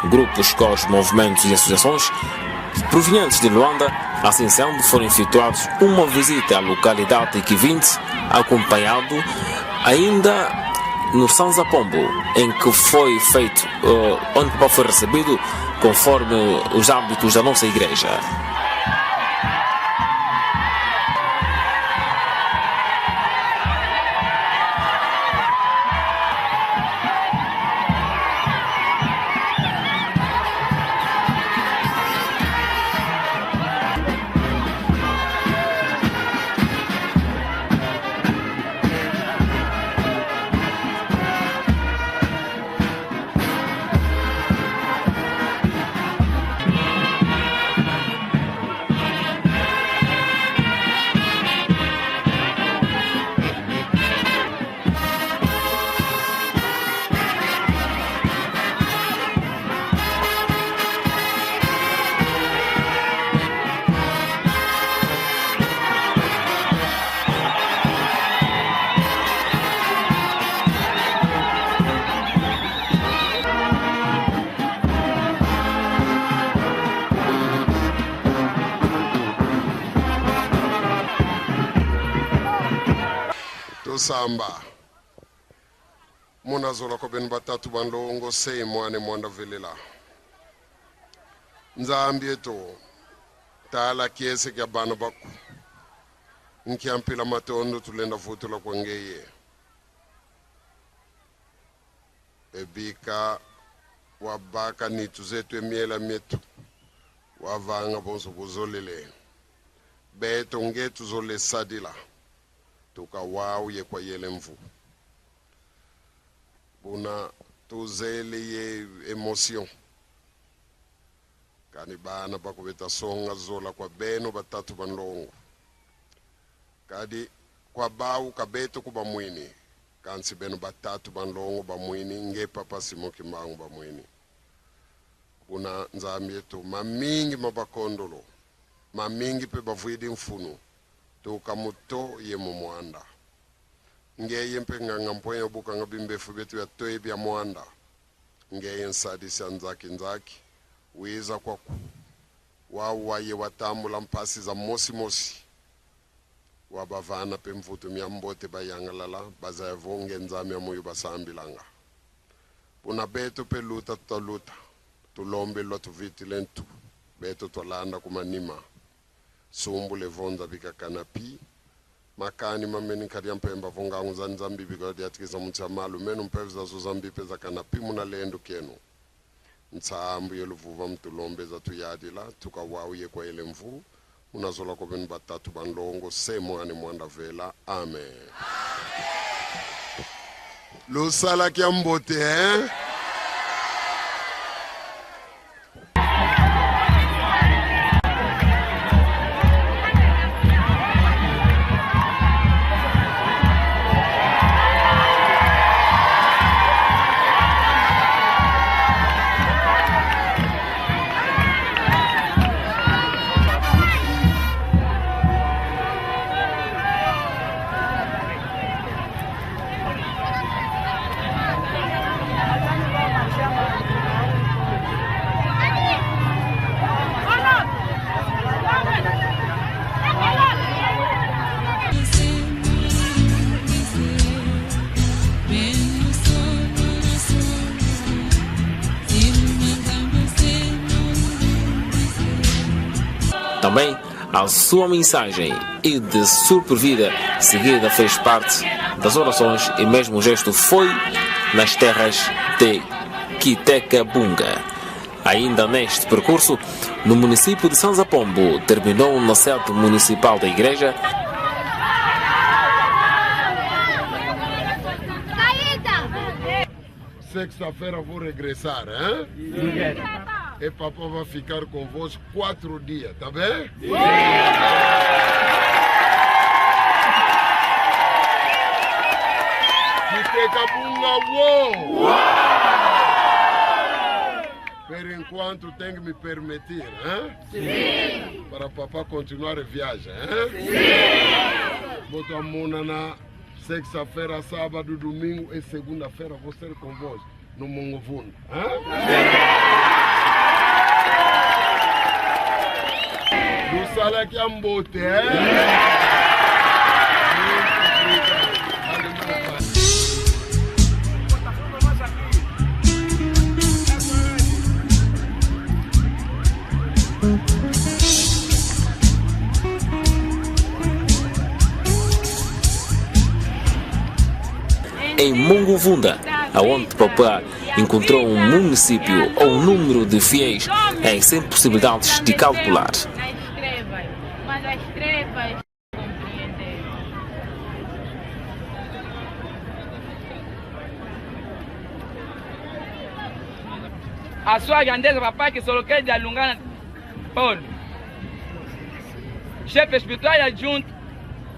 Grupos, cores, movimentos e associações provenientes de Luanda, assim sendo, foram efetuados uma visita à localidade de Kivinte, acompanhado ainda no Sanza Pombo, em que foi feito, onde o Papa foi recebido conforme os hábitos da nossa igreja. Samba muna zola ko ben batatu bandongo sei mwane mwanda velela nzambi eto tala kiese kia bana baku nkiampila matondo tulenda futula kwa ngeye ebika wabaka nitu zetu emiela metu wavanga bonso kuzolele beto ngetu zole sadila tuka wau ye kwa yele mvu buna tuzele ye emotion kani bana bakubeta songa zola kwa beno batatu bandongo kadi kwa bau kabeto kuba mwini kansi beno batatu bandongo ba mwini nge papa simoki mangu ba mwini buna nzambi yetu mamingi mabakondolo mamingi pe bavuidi mfunu tuka muto ye mumwanda ngeye mpe ngampoye buka ngabimbefu betu ya toye bya mwanda ngeye nsadisi nzaki wiza kwaku waye watambula mpasi za mosi wabavana pe mvutu myambote bayangalala bazayavonge nzami amuyu basambilanga puna beto pe luta tutaluta tulombe lwa tuviti lentu beto tolanda kumanima sumbule vonza bika kanapi makani mameni kadia mpemba vongangu za nzambi bika diatikiza mchamalu menu mpevza zuzambi peza kanapi muna lendo kenu nsambu yeluvuva mtulombe za tuyadila tukawauye kwa ele mvu unazola kwa benu batatu banlongo semo ani mwanda vela amen lusala kia mbote Também a sua mensagem e de sobrevida seguida fez parte das orações e mesmo o gesto foi nas terras de Quitekabunga. Ainda neste percurso, no município de Sanza Pombo, terminou na sede municipal da igreja sexta-feira vou regressar, hein? Sim. E papai vai ficar convosco 4 dias, tá bem? Sim. Quitekabunga, uou! Por enquanto tem que me permitir, hein? Sim. Para papai continuar a viagem, hein? Sim. Boto a mão na sexta-feira, sábado, domingo e segunda-feira vou ser convosco no Mongovunda. Do sala que ambote, em Mongovunda, aonde Papá encontrou um município ou um número de fiéis sem possibilidades de calcular. Mas as trevas compreender. A sua grandeza, papai, que só quer de alungar Paulo, chefe espiritual adjunto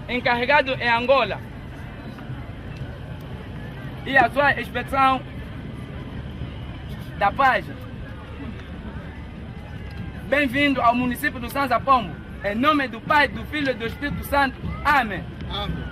encarregado em Angola, e a sua inspeção da paz. Bem-vindo ao município do Sanza Pombo, em nome do Pai, do Filho e do Espírito Santo. Amém. Amém.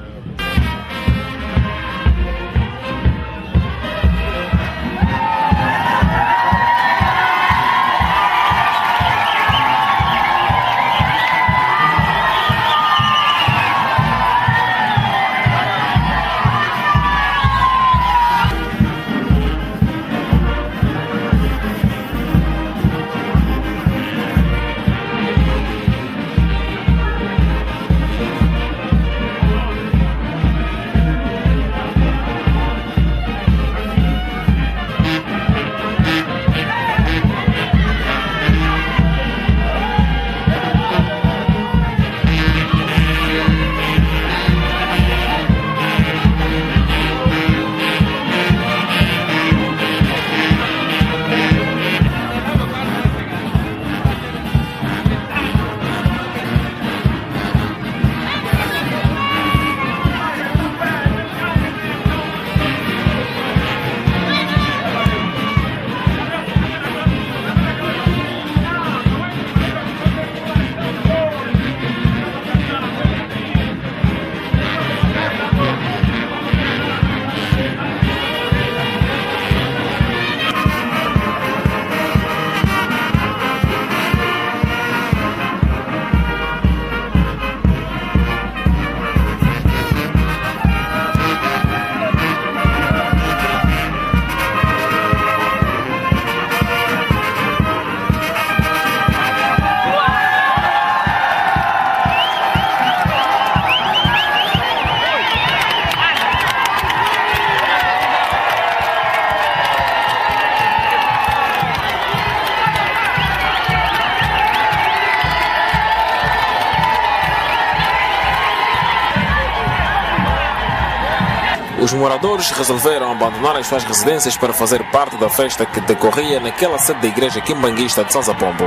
os moradores resolveram abandonar as suas residências para fazer parte da festa que decorria naquela sede da igreja quimbanguista de Sanza Pombo.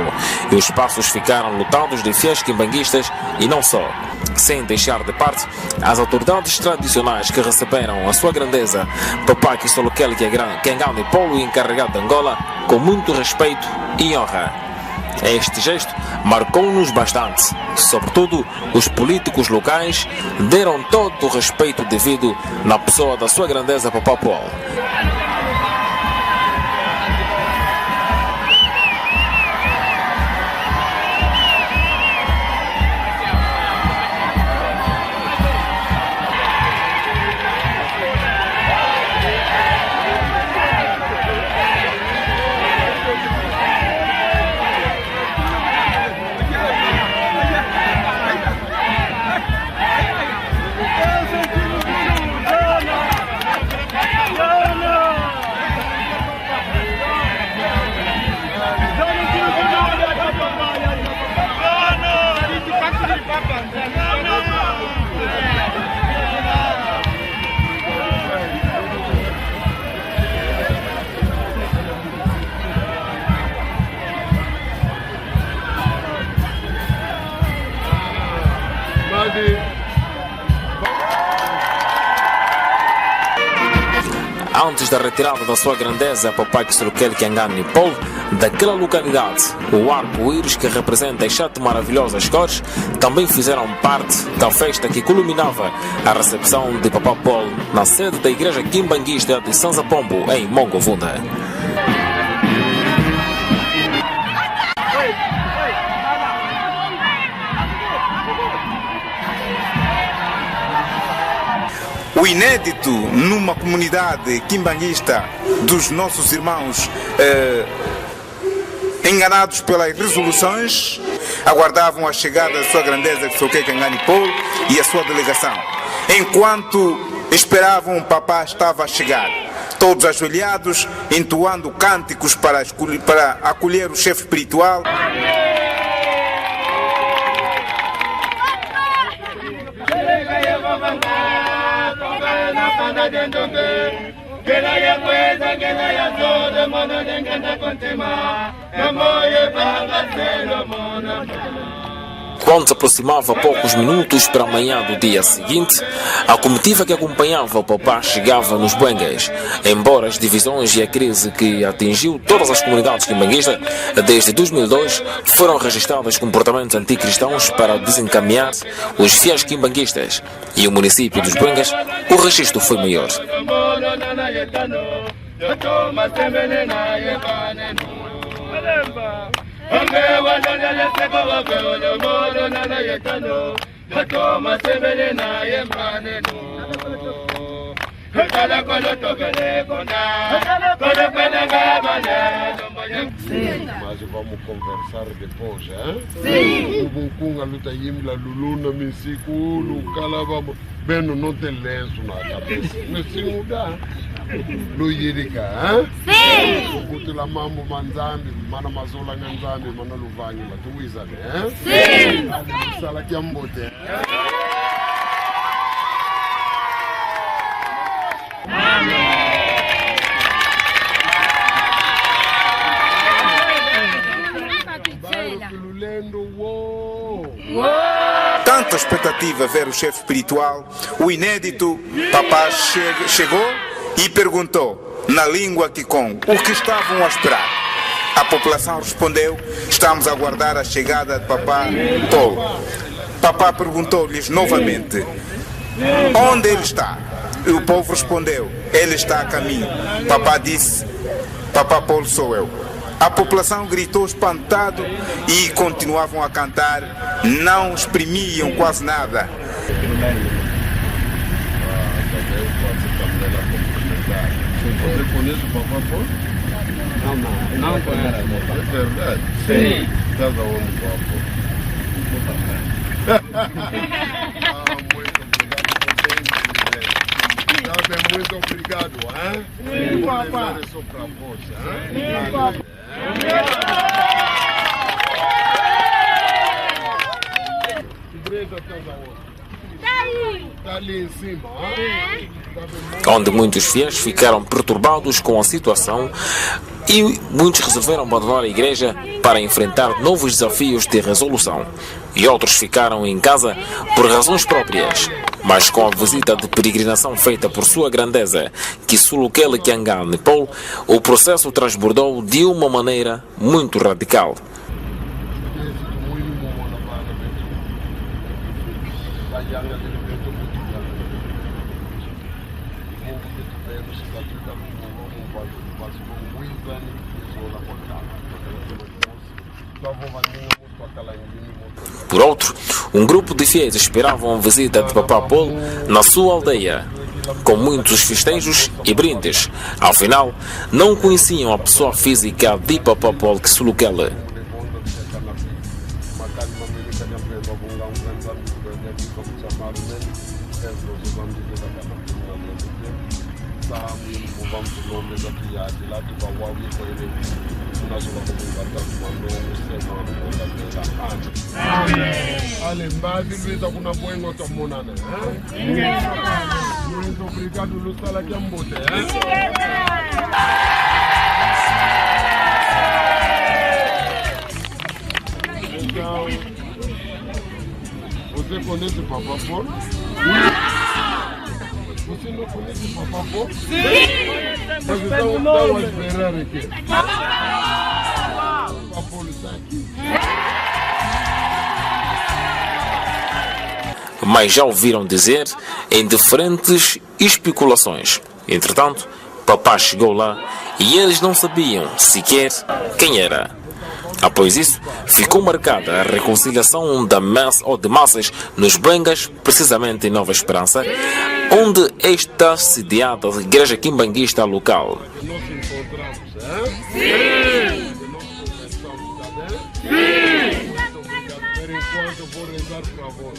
E os espaços ficaram lotados de fiéis quimbanguistas e não só. Sem deixar de parte as autoridades tradicionais que receberam a sua grandeza, Papá Kisoluquele Kengani Paulo, encarregado de Angola, com muito respeito e honra. Este gesto marcou-nos bastante. Sobretudo, os políticos locais deram todo o respeito devido na pessoa da sua grandeza Papá Paulo. Antes da retirada da sua grandeza, Papá Kisoluquele Kengani Paulo, daquela localidade, o arco-íris que representa as 7 maravilhosas cores também fizeram parte da festa que culminava a recepção de Papá Paulo na sede da igreja quimbanguista de Sanza Pombo, em Mongovunda. O inédito numa comunidade quimbanguista dos nossos irmãos enganados pelas resoluções, aguardavam a chegada da sua grandeza Kisoluquele Kengani Paulo e a sua delegação. Enquanto esperavam, o Papá estava a chegar, todos ajoelhados, entoando cânticos para acolher o chefe espiritual. Quando se aproximava poucos minutos para a manhã do dia seguinte, a comitiva que acompanhava o Papá chegava nos Buengues. Embora as divisões e a crise que atingiu todas as comunidades quimbanguistas desde 2002 foram registrados comportamentos anticristãos para desencaminhar os fiéis quimbanguistas, e o município dos Buengues, o registro foi maior. Mas vamos conversar depois, hein? Sim. O Bunkunga luta yimla luluna misikulu kalabamo. Beno não tem lenço na cabeça. Mas se mudar, lo yirika, hein? Sim. O kutula mambo manzambi, mana mazola nganzambi, mana luvangi la tuiza, hein? Sim. Sala kiambote. Tanta expectativa a ver o chefe espiritual, o inédito Papá chegou e perguntou na língua Kikong o que estavam a esperar. A população respondeu: estamos a aguardar a chegada de Papá Paulo. Papá perguntou-lhes novamente: onde ele está? E o povo respondeu: ele está a caminho. Papá disse: Papá Paulo sou eu. A população gritou espantado e continuavam a cantar, não exprimiam quase nada. Você conhece o Papá Paulo? Não conhece. É verdade? Sim. Estás aonde, Papá? Muito obrigado, hein? Sim, Papá. Isso para você, hein? Sim, Papá. Igreja estás aonde? Está ali em cima. Onde muitos fiéis ficaram perturbados com a situação e muitos resolveram abandonar a igreja para enfrentar novos desafios de resolução. E outros ficaram em casa por razões próprias. Mas com a visita de peregrinação feita por Sua Grandeza, Kisulukele Kiangani Paul, o processo transbordou de uma maneira muito radical. Por outro, um grupo de fiéis esperavam a visita de Papá Paul na sua aldeia, com muitos festejos e brindes. Ao final, não conheciam a pessoa física de Papá Paul Kisulukele. Ale mbadi luita kuna bwengo tomonana. Muito obrigado Lusala Kiambote. Então, você conhece Papá Paul? Você não conhece Papá Paul? Sim! Mas então vamos esperar aqui. Papá Paul está aqui. Mas já ouviram dizer em diferentes especulações. Entretanto, Papá chegou lá e eles não sabiam sequer quem era. Após isso, ficou marcada a reconciliação de massas nos Bengas, precisamente em Nova Esperança, onde está sediada a igreja quimbanguista local. Nós encontramos, Sim! Muito obrigado. Por enquanto eu vou rezar para você,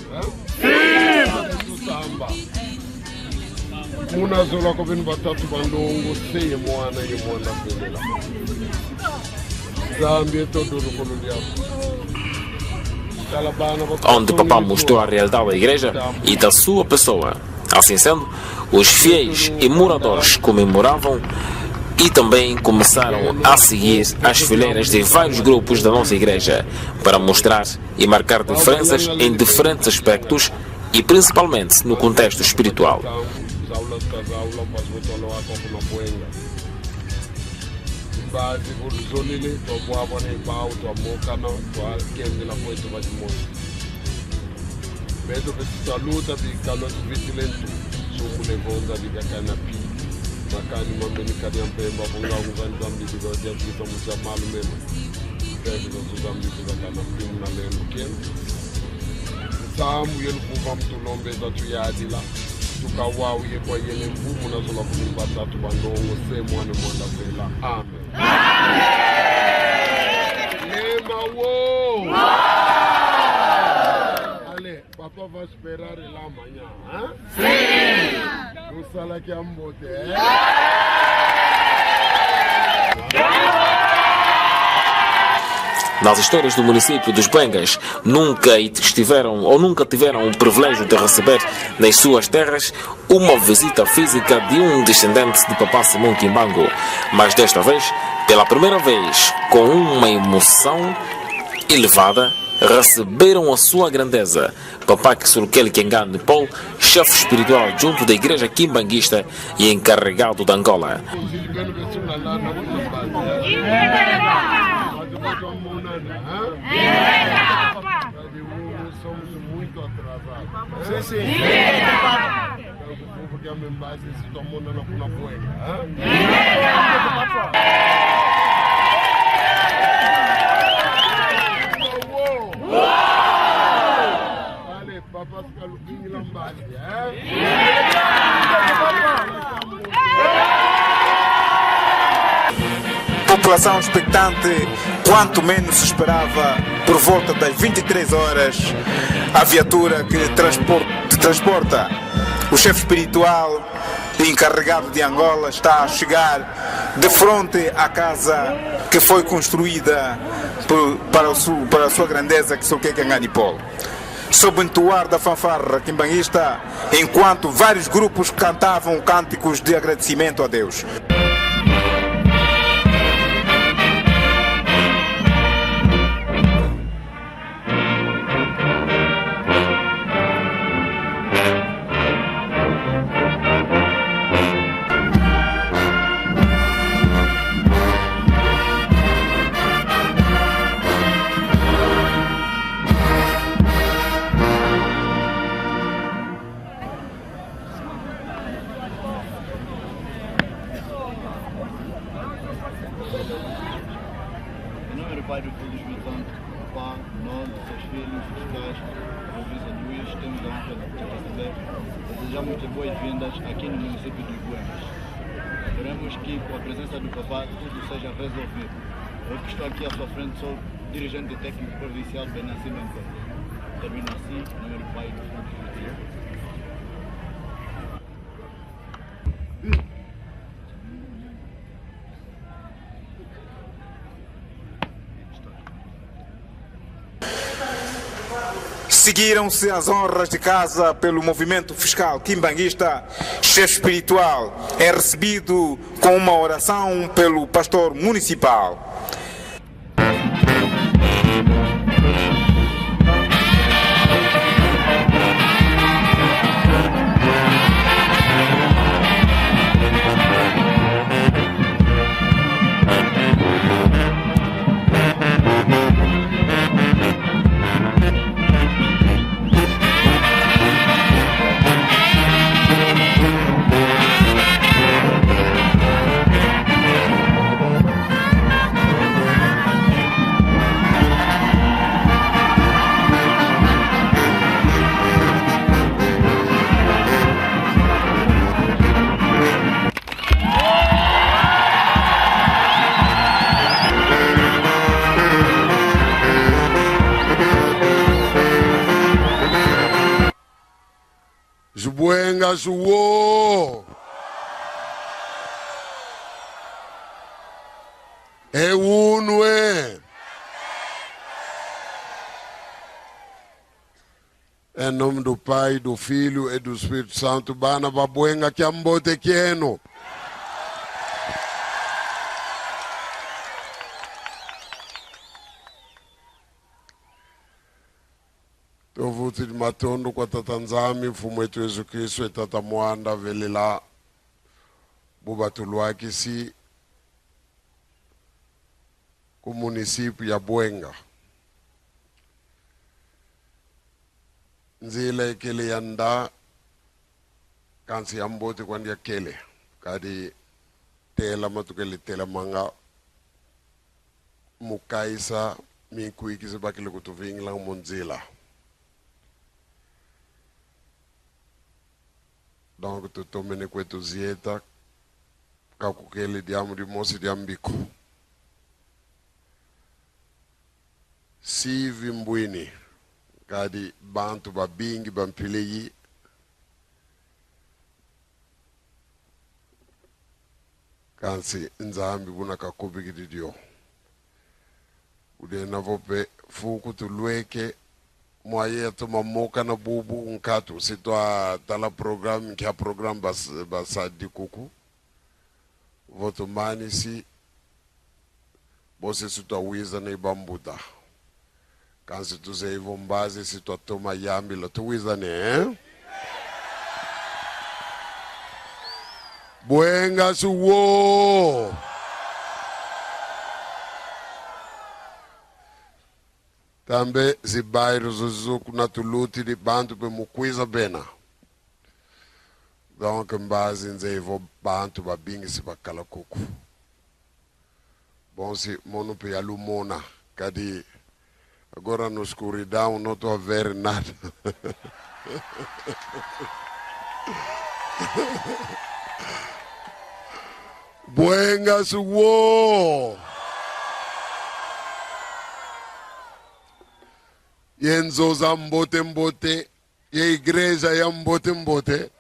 Una zola ko bin batatu bandongo seye mwana ye mwana belela. Zambia todo do colonial. Onde Papá mostrou a realidade da igreja e da sua pessoa. Assim sendo, os fiéis e moradores comemoravam e também começaram a seguir as fileiras de vários grupos da nossa igreja para mostrar e marcar diferenças em diferentes aspectos e principalmente no contexto espiritual. Makani mambeni kadi mpemba bonga ngani zambi do jadi to musa malu mema kadi do zambi do kana pim na lelo ken samu yelu kuvam to lombe za tu yadila tukawawu ye kwa yele mvumu na zola kumba tatu bandongo semo ane mwanda vela amen lema wo ale papa va sperare la manhã Lusala Kiambote. Nas histórias do município dos Bengas, nunca tiveram o privilégio de receber nas suas terras uma visita física de um descendente de Papá Simão Kimbangu. Mas desta vez, pela primeira vez, com uma emoção elevada, receberam a sua grandeza, Papá Kisulukele Kiangani Paul, chefe espiritual junto da igreja quimbanguista e encarregado de Angola. População expectante, quanto menos se esperava, por volta das 23 horas, a viatura que transporta o chefe espiritual e encarregado de Angola está a chegar de frente à casa que foi construída para a sua grandeza, Kisulukele Kiangani Paul. sob o entoar da fanfarra quimbanguista, enquanto vários grupos cantavam cânticos de agradecimento a Deus. Pai, do Filho e do Espírito Santo, Pá, nós, os seus filhos, os pais, a província de Luís, temos a honra de receber. Desejamos muitas boas-vindas aqui no município de Buenos. Esperamos que com a presença do Papá tudo seja resolvido. Eu que estou aqui à sua frente sou dirigente técnico provincial Benassi Mentor. Termino assim, em nome do Pai, do Filho e do Espírito Santo. Seguiram-se as honras de casa pelo movimento fiscal quimbanguista. Chefe espiritual é recebido com uma oração pelo pastor municipal. Jubuenga Juô. É uno, é. Em nome do Pai, do Filho e do Espírito Santo, bana babuenga que ambote queno. Tovuti de matondo kwa tatanzami fumu wetu Yesu Kristo etata mwanda velila buba tuluaki si ku município ya Buenga. Nzile kele yanda kansi ambote kwandi ya kele kadi tela matukele tela manga mukaisa minkuikisi bakile kutuvingla munzila. Donc tu tomene kwetu zieta kakukele diamu di mosi diambiko. Si vimbwini kadi bantu babingi bampileyi kansi nzambi buna kakubi gididio. Ude navope fuku tulweke moye to mamoka na bubu nkatu sitwa tala program kia program basa dikuku voto mani si bose sitwa wiza na ibambuta kansi tuze hivyo mbazi sitwa toma yambi la tuwiza ne Buenga suwo. Também se bairros zuzuku na tuluti de bantu pe mukwiza bena. Donc mbazi nzevo bantu babingi si bakala kuku. Bom si mono pe alumona kadi agora no escuridão não tô a ver nada. Buenga suwo. Yenzo za mbote mbote, ye igreja ya mbote mbote.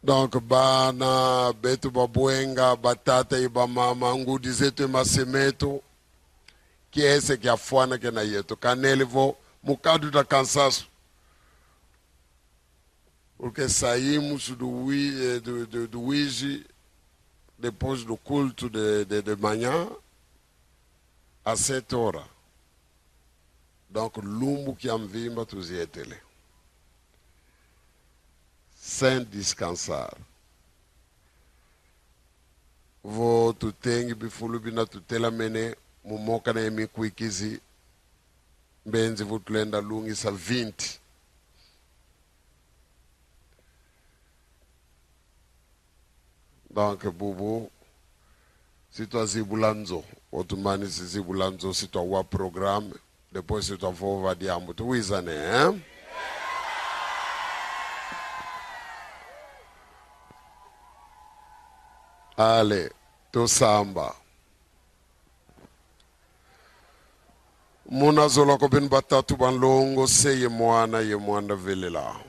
Donc bana betu babwenga batata iba mama ngudi zetu masemeto kiese kia fuana kena yetu kanelivo mukadu da kansasu porque saímos do Wiji depois do culto de manhã às 7 horas. Donc lumbu que amvimba tuzietele sem descansar. Vou tu tengi bifulu bina tutela mene mumoka na emi kuikizi benzi vutulenda lungi sa 20. Donc bubu si tu azibulanzo otumani si zibulanzo si tu awa programme depois si tu avova diambo tu wizane hein. Ale to samba muna zola ko bin batatu ban longo se ye mwana velela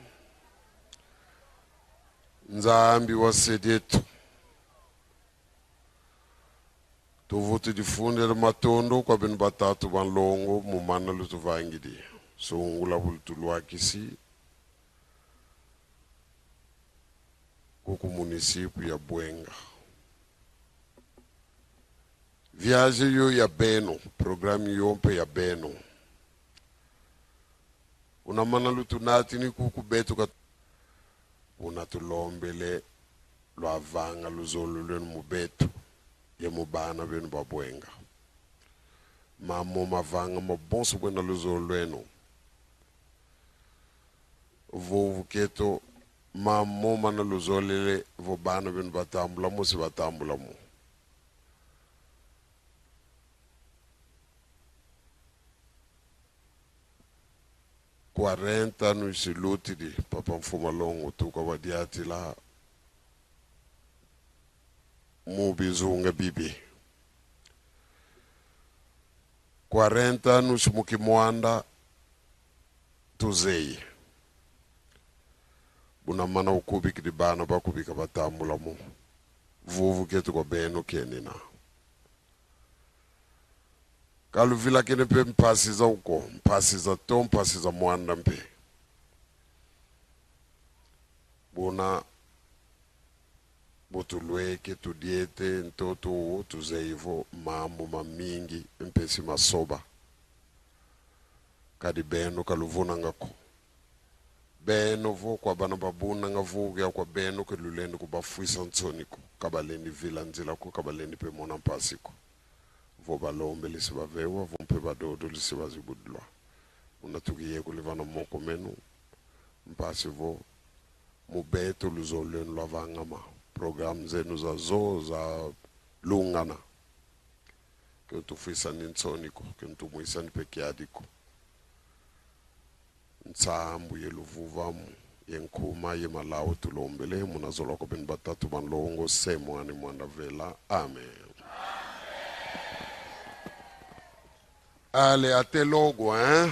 nzambi wasedetu tuvuti difundele matondo kwa bin batatu ban longo mumana lutu vangidi so ngula bultulwa kisi kuku município ya Buenga. Viagem yo ya Beno, programa yompe ya Beno. Unamana lutu nati ni kuku betu kat unatulombele lo avanga luzolo lwenu mubetu ye mubana benu babwenga. Mamo mavanga mabonso kwenda luzolo lwenu. Vovu keto mamo mana luzolele vobana benu batambula musi batambula mu. Quarenta anos de luta de Papa Mfumalongo tuka wadiati la mubizunga bibi 40 anos mukimwanda tuzei bunamana ukubiki di bana bakubika batambula mu vuvu ketu kwa beno kenina kalu vila kene pe mpasi za uko mpasi za to mpasi za mwanda mpe buna botulweke tudiete ntoto tuzeivo mambo mamingi mpesi masoba kadi beno kaluvuna ngako beno vo kwa bana babuna ngavuge kwa beno kelulendo kubafuisa ntsoniko kabaleni vila nzila ko kabaleni pe mona mpasiko vo balombe lisibavewa vo mpe badodo lisibazibudlwa unatugiye kulivana moko menu mpasi vo mubeto luzolenu lavangama program zenu za zo za lungana ke tufuisa nintsoniko ke ntumuisa nipekiadiko ntsambu yeluvuvamu yenkuma yemalawo tulombele munazoloko ben batatu banlongo semwani mwanda vela amen. Allez, à tes logos, hein?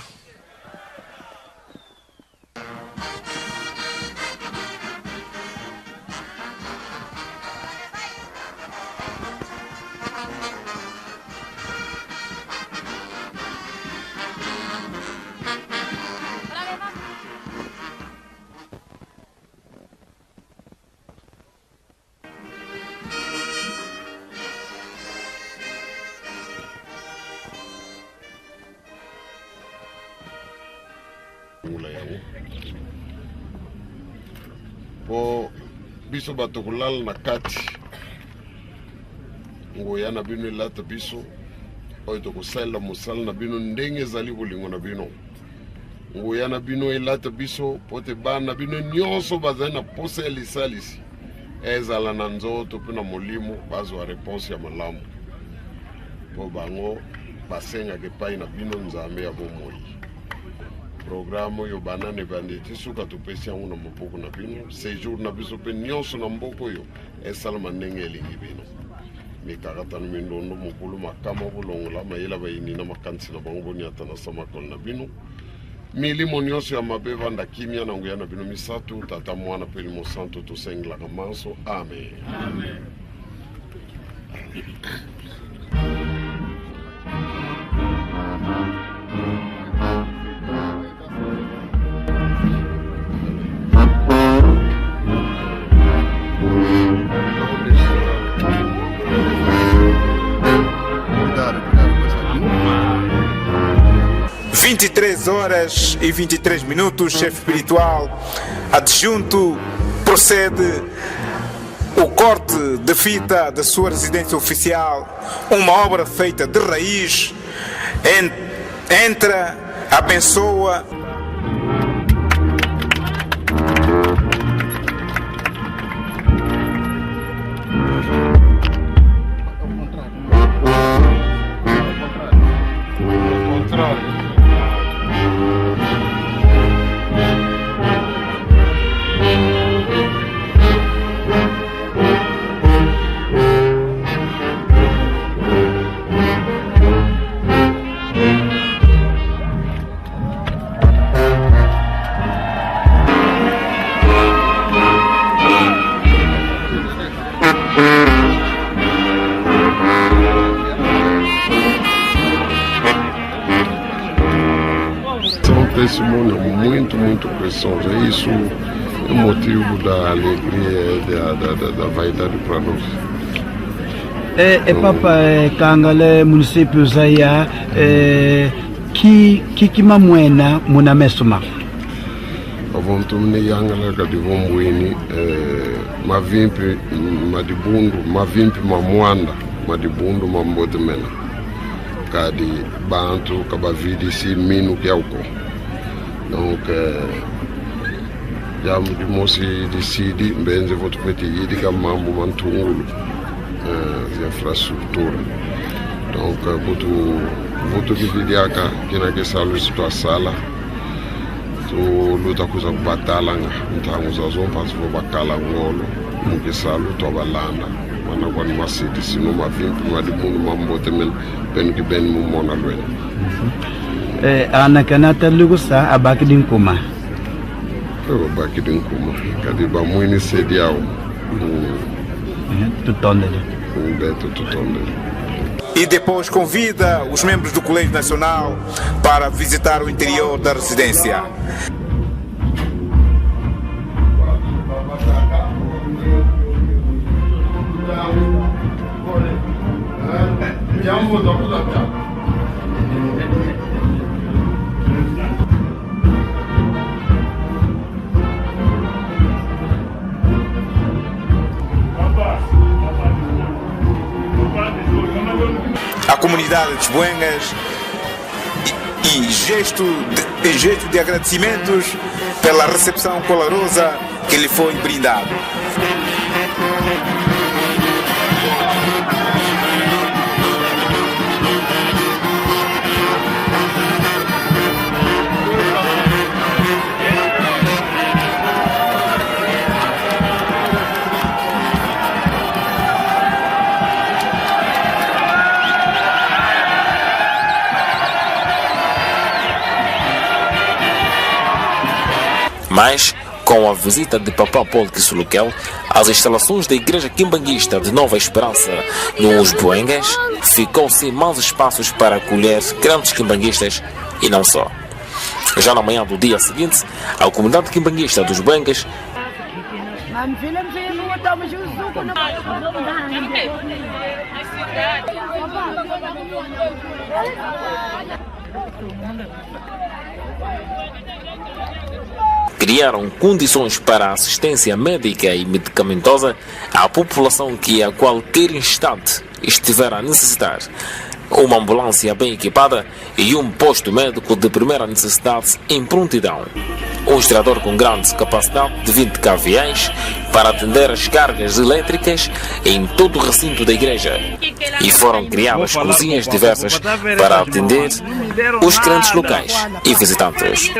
Po biso bato kulala na kati ngoya na bino lata biso oyo to kusala musala na bino ndenge zali bulingo na bino ngoya na bino elata biso pote bana bino nyonso bazali na posa elisalisi ezala na nzoto pena molimo bazwa réponse ya malamu po bango basenga ke pai na bino nzambe ya bomoi programo yo banane banditi suka tupesi yangu na maboko na bino séjour na biso pe nyonso na mboko yo esalama ndenge elingi bino mikakata na mindondo mokulu makama bolongola mayela bayini na makanisi na bango boni ata na samakolo na bino milimo nyonso ya mabeva nda kimia na nguyana bino misatu tata mwana peli mo santo tusengla kamanso amen. Amen. Às 23h23, chefe espiritual adjunto procede o corte de fita da sua residência oficial, uma obra feita de raiz, entra, abençoa. Testemunho muito precioso. Isso é motivo da alegria, da vaidade para nós. Papa, Kangale, município Zaya, que mamuena munamesuma. Avontumne yangala kadi vombuini, mavimpi madibundu, mavimpi mamwanda, madibundu mambotemena. Kadi bantu kabavidi si minu kiauko. Donc, já de moci decidi, bem, eu vou te pedir, ir de mambo mantungulo, de infraestrutura. Donc, vou te dividir aqui na que sala, tu luta com os batalhas, então os azul para se bacala ngolo, no que salo tu abalanda, mas quando uma city se não uma vim, mas de mundo mambo também, bem que bem mu mona luela. Ana kanata lugusa abaki dinkuma. Abaki dinkuma. Kadiba muini sediao. Tutondele. Beto tutondele. E depois convida os membros do Colégio Nacional para visitar o interior da residência. A comunidade de Buengas e gesto de agradecimentos pela recepção calorosa que lhe foi brindada. Mas, com a visita de Papa Paulo Kisulukel às instalações da Igreja Quimbanguista de Nova Esperança nos Buengas, ficou sem mais espaços para acolher grandes quimbanguistas e não só. Já na manhã do dia seguinte, a comunidade quimbanguista dos Buengas criaram condições para assistência médica e medicamentosa à população que a qualquer instante estiver a necessitar. Uma ambulância bem equipada e um posto médico de primeira necessidade em prontidão. Um gerador com grande capacidade de 20 kV para atender as cargas elétricas em todo o recinto da igreja. E foram criadas cozinhas diversas para atender os clientes locais e visitantes.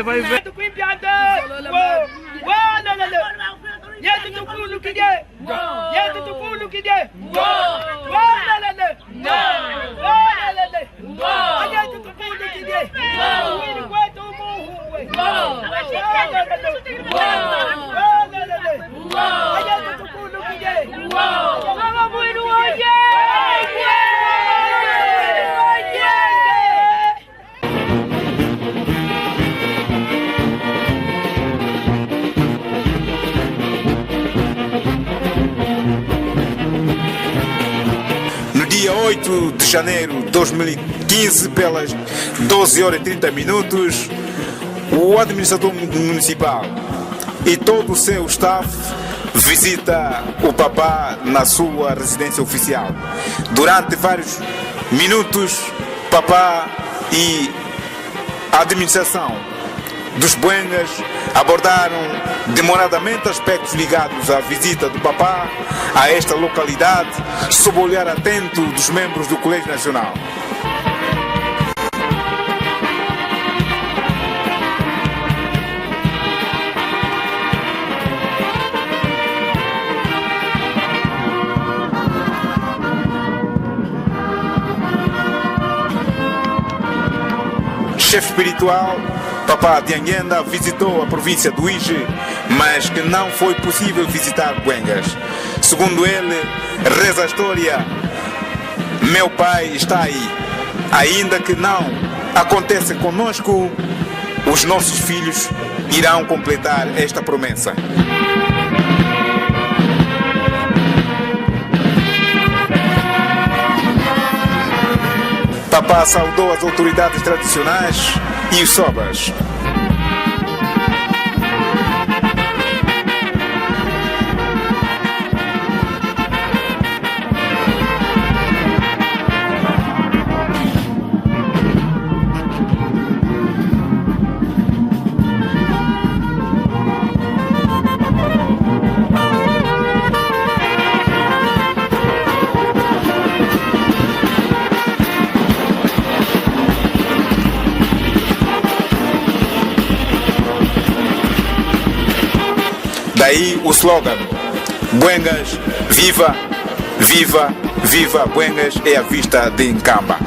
Dia 8 de janeiro de 2015, pelas 12h30, o administrador municipal e todo o seu staff visita o papá na sua residência oficial. Durante vários minutos, papá e a administração dos Buengas abordaram demoradamente aspectos ligados à visita do papá a esta localidade, sob o olhar atento dos membros do Colégio Nacional. Chefe espiritual, Papá de Anguenda, visitou a província do Uíge, mas que não foi possível visitar Buengas. Segundo ele, reza a história, meu pai está aí. Ainda que não aconteça conosco, os nossos filhos irão completar esta promessa. Papá saudou as autoridades tradicionais e os sobras. Daí o slogan: Buengas, viva, viva, viva Buengas é a vista de Nkamba.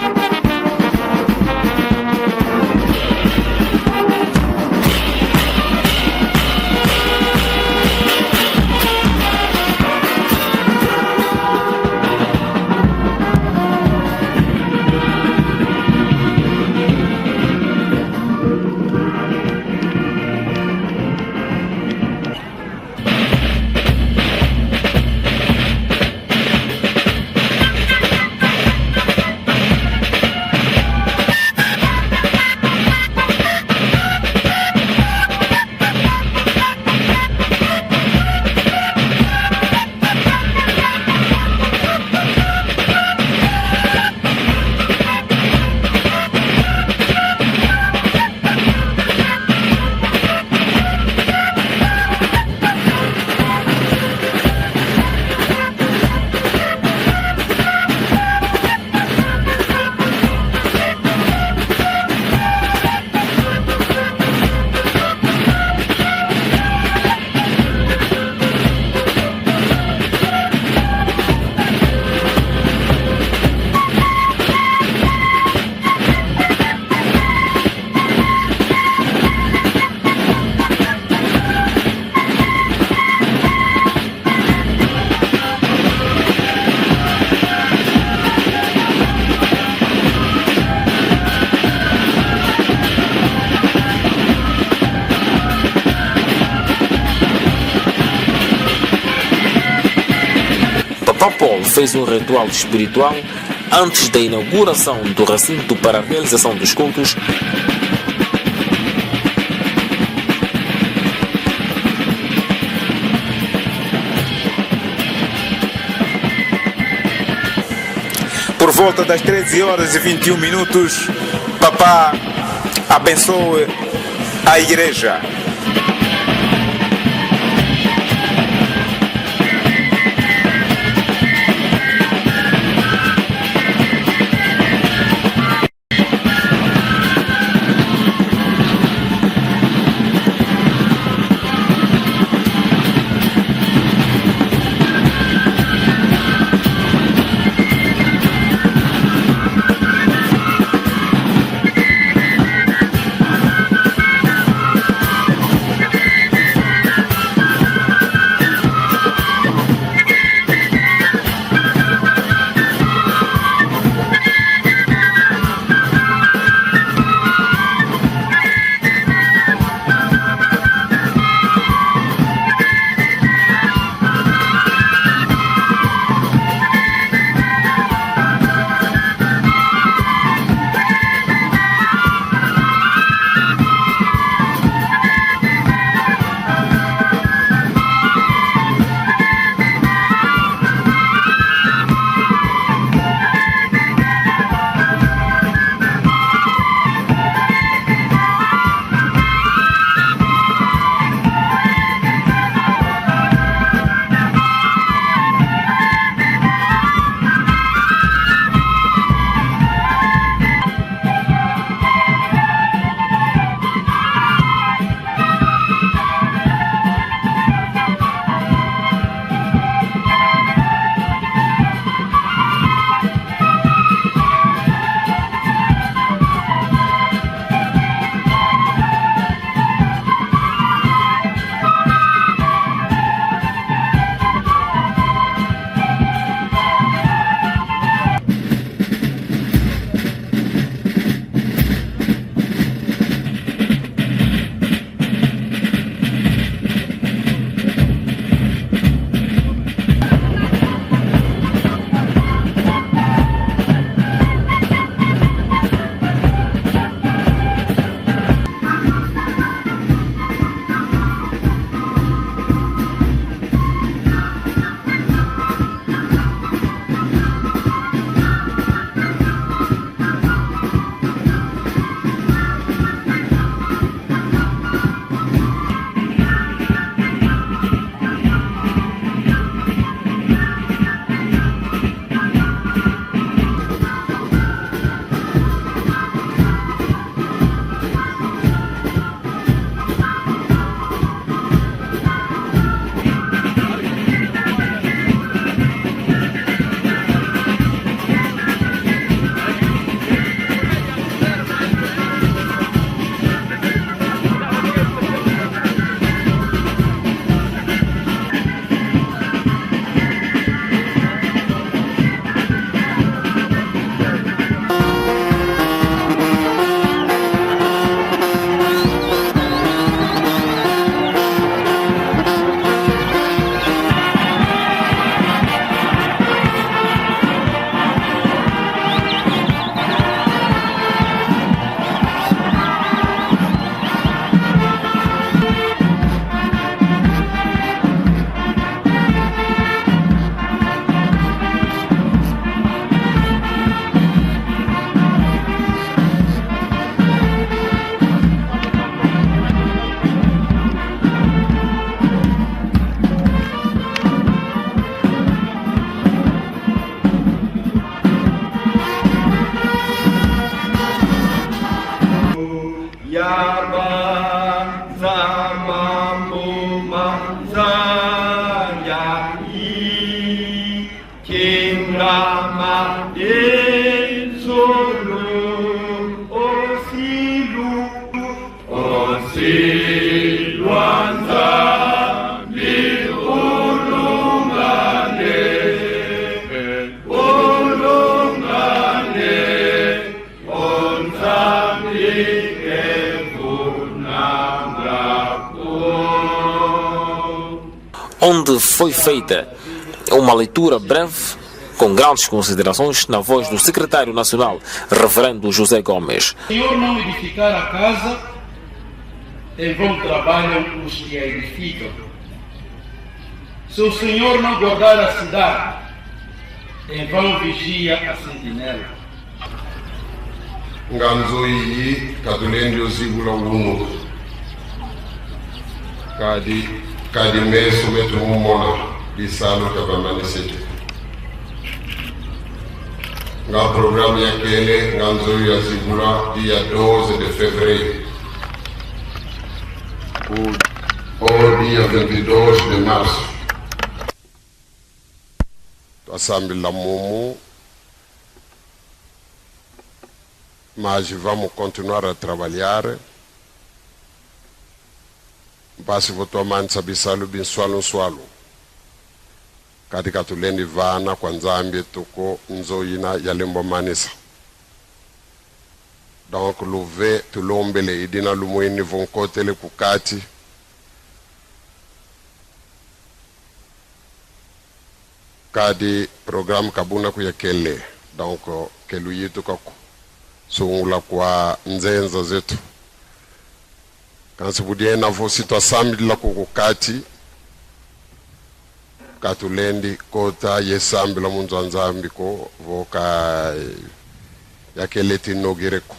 Paulo fez um ritual espiritual antes da inauguração do recinto para a realização dos cultos. Por volta das 13h21, Papá abençoa a igreja. Yaba Zamambu Mazaya I Kingrama Zulu Osilu Anzambi onde foi feita uma leitura breve com grandes considerações na voz do secretário nacional, reverendo José Gomes. Se o Senhor não edificar a casa, em vão trabalham os que a edificam. Se o Senhor não guardar a cidade, em vão vigia a sentinela. Nganzo iyi katulende uzibula uno kadi meso metu mumona bisalo kabamanisete nga programme yakele nganzo ya zibula dia 12 de fevereiro ou dia 22 de março. Assembla Mumu, mas vamos continuar a trabalhar. Basi voto mansa bisalo bin swalo katika tulendi vana kwa nzambi tuko nzoyina ya lembo manisa. Donc luve tulombele idina lumweni vonkotele kukati kadi program kabuna kuyakele. Donc kelu yitu kako sungula kwa nzenza zetu kansi budie na vosi to sambi la kukati katulendi kota yesambi la munzo nzambi ko voka yakeleti nogireko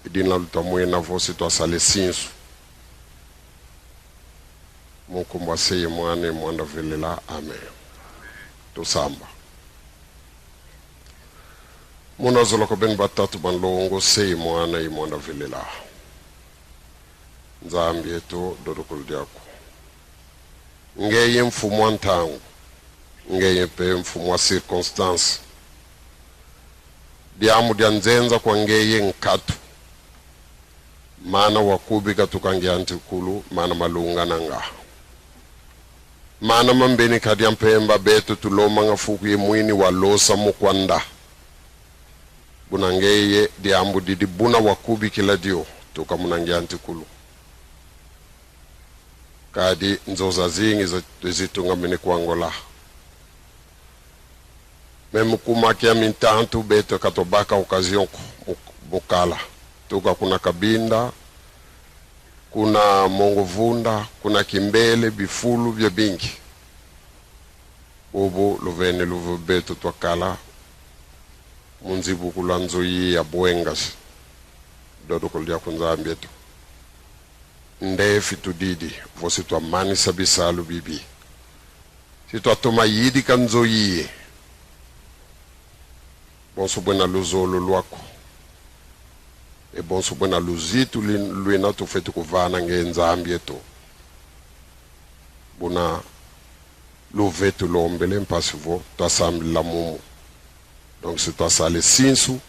idina lutamwe na vosi to sale sinsu mukumba seye mwane mwanda velela amen to samba muna zoloko ben batatu banlongo seye mwana imwanda velela nzambi yetu dodokolo dyako ngeye mfumo wa ntangu ngeye pe mfumo wa circonstance diamu dia nzenza kwa ngeye nkatu mana wakubika tukangia antikulu mana malunga nanga mana mambeni kadi mpemba betu tuloma ngafuku ye mwini walosa mukwanda bunangeye diambu didi buna wakubi kila dio tukamunangia antikulu kadi nzoza zingi zitunga mene kuangola memu kumakia mintantu beto katobaka occasion bukala tuka kuna kabinda kuna mongovunda kuna kimbele bifulu vya bingi ubu luvene luvu beto twakala munzibu kulanzo yi ya buengas dodo kuldia kunzambi yetu ndefi tudidi vosi twa mani sabisalu bibi si twa toma yidi kanzo yiye bonso buena luzolo lwako e bonso buena luzitu luina tu fetu kuvana nge nzambi yetu buna luvetu lombele mpasivo twa sambi la mumu donc si twa sale sinsu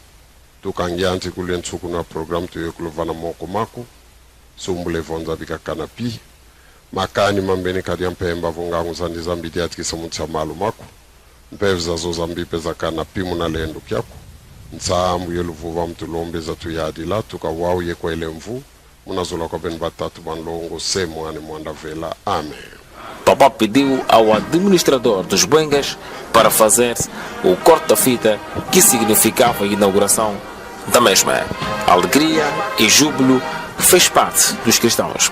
tukangianti kule nsuku na program tu yekuluvana moko mako sumbule vonza bika kanapi makani mambeni kadi mpemba vonga nguzandi zambi diatikisa mutsa malu mako mpevza zo zambi peza kanapi muna lendo kyako nsambu yeluvuva mtulombe za tuyadi la tuka wau ye kwa ile mvu munazola kwa ben batatu banlongo se mwane mwanda vela amen. Papá pediu ao administrador dos Buengas para fazer o corte da fita que significava a inauguração da mesma. Alegria e júbilo fez parte dos cristãos.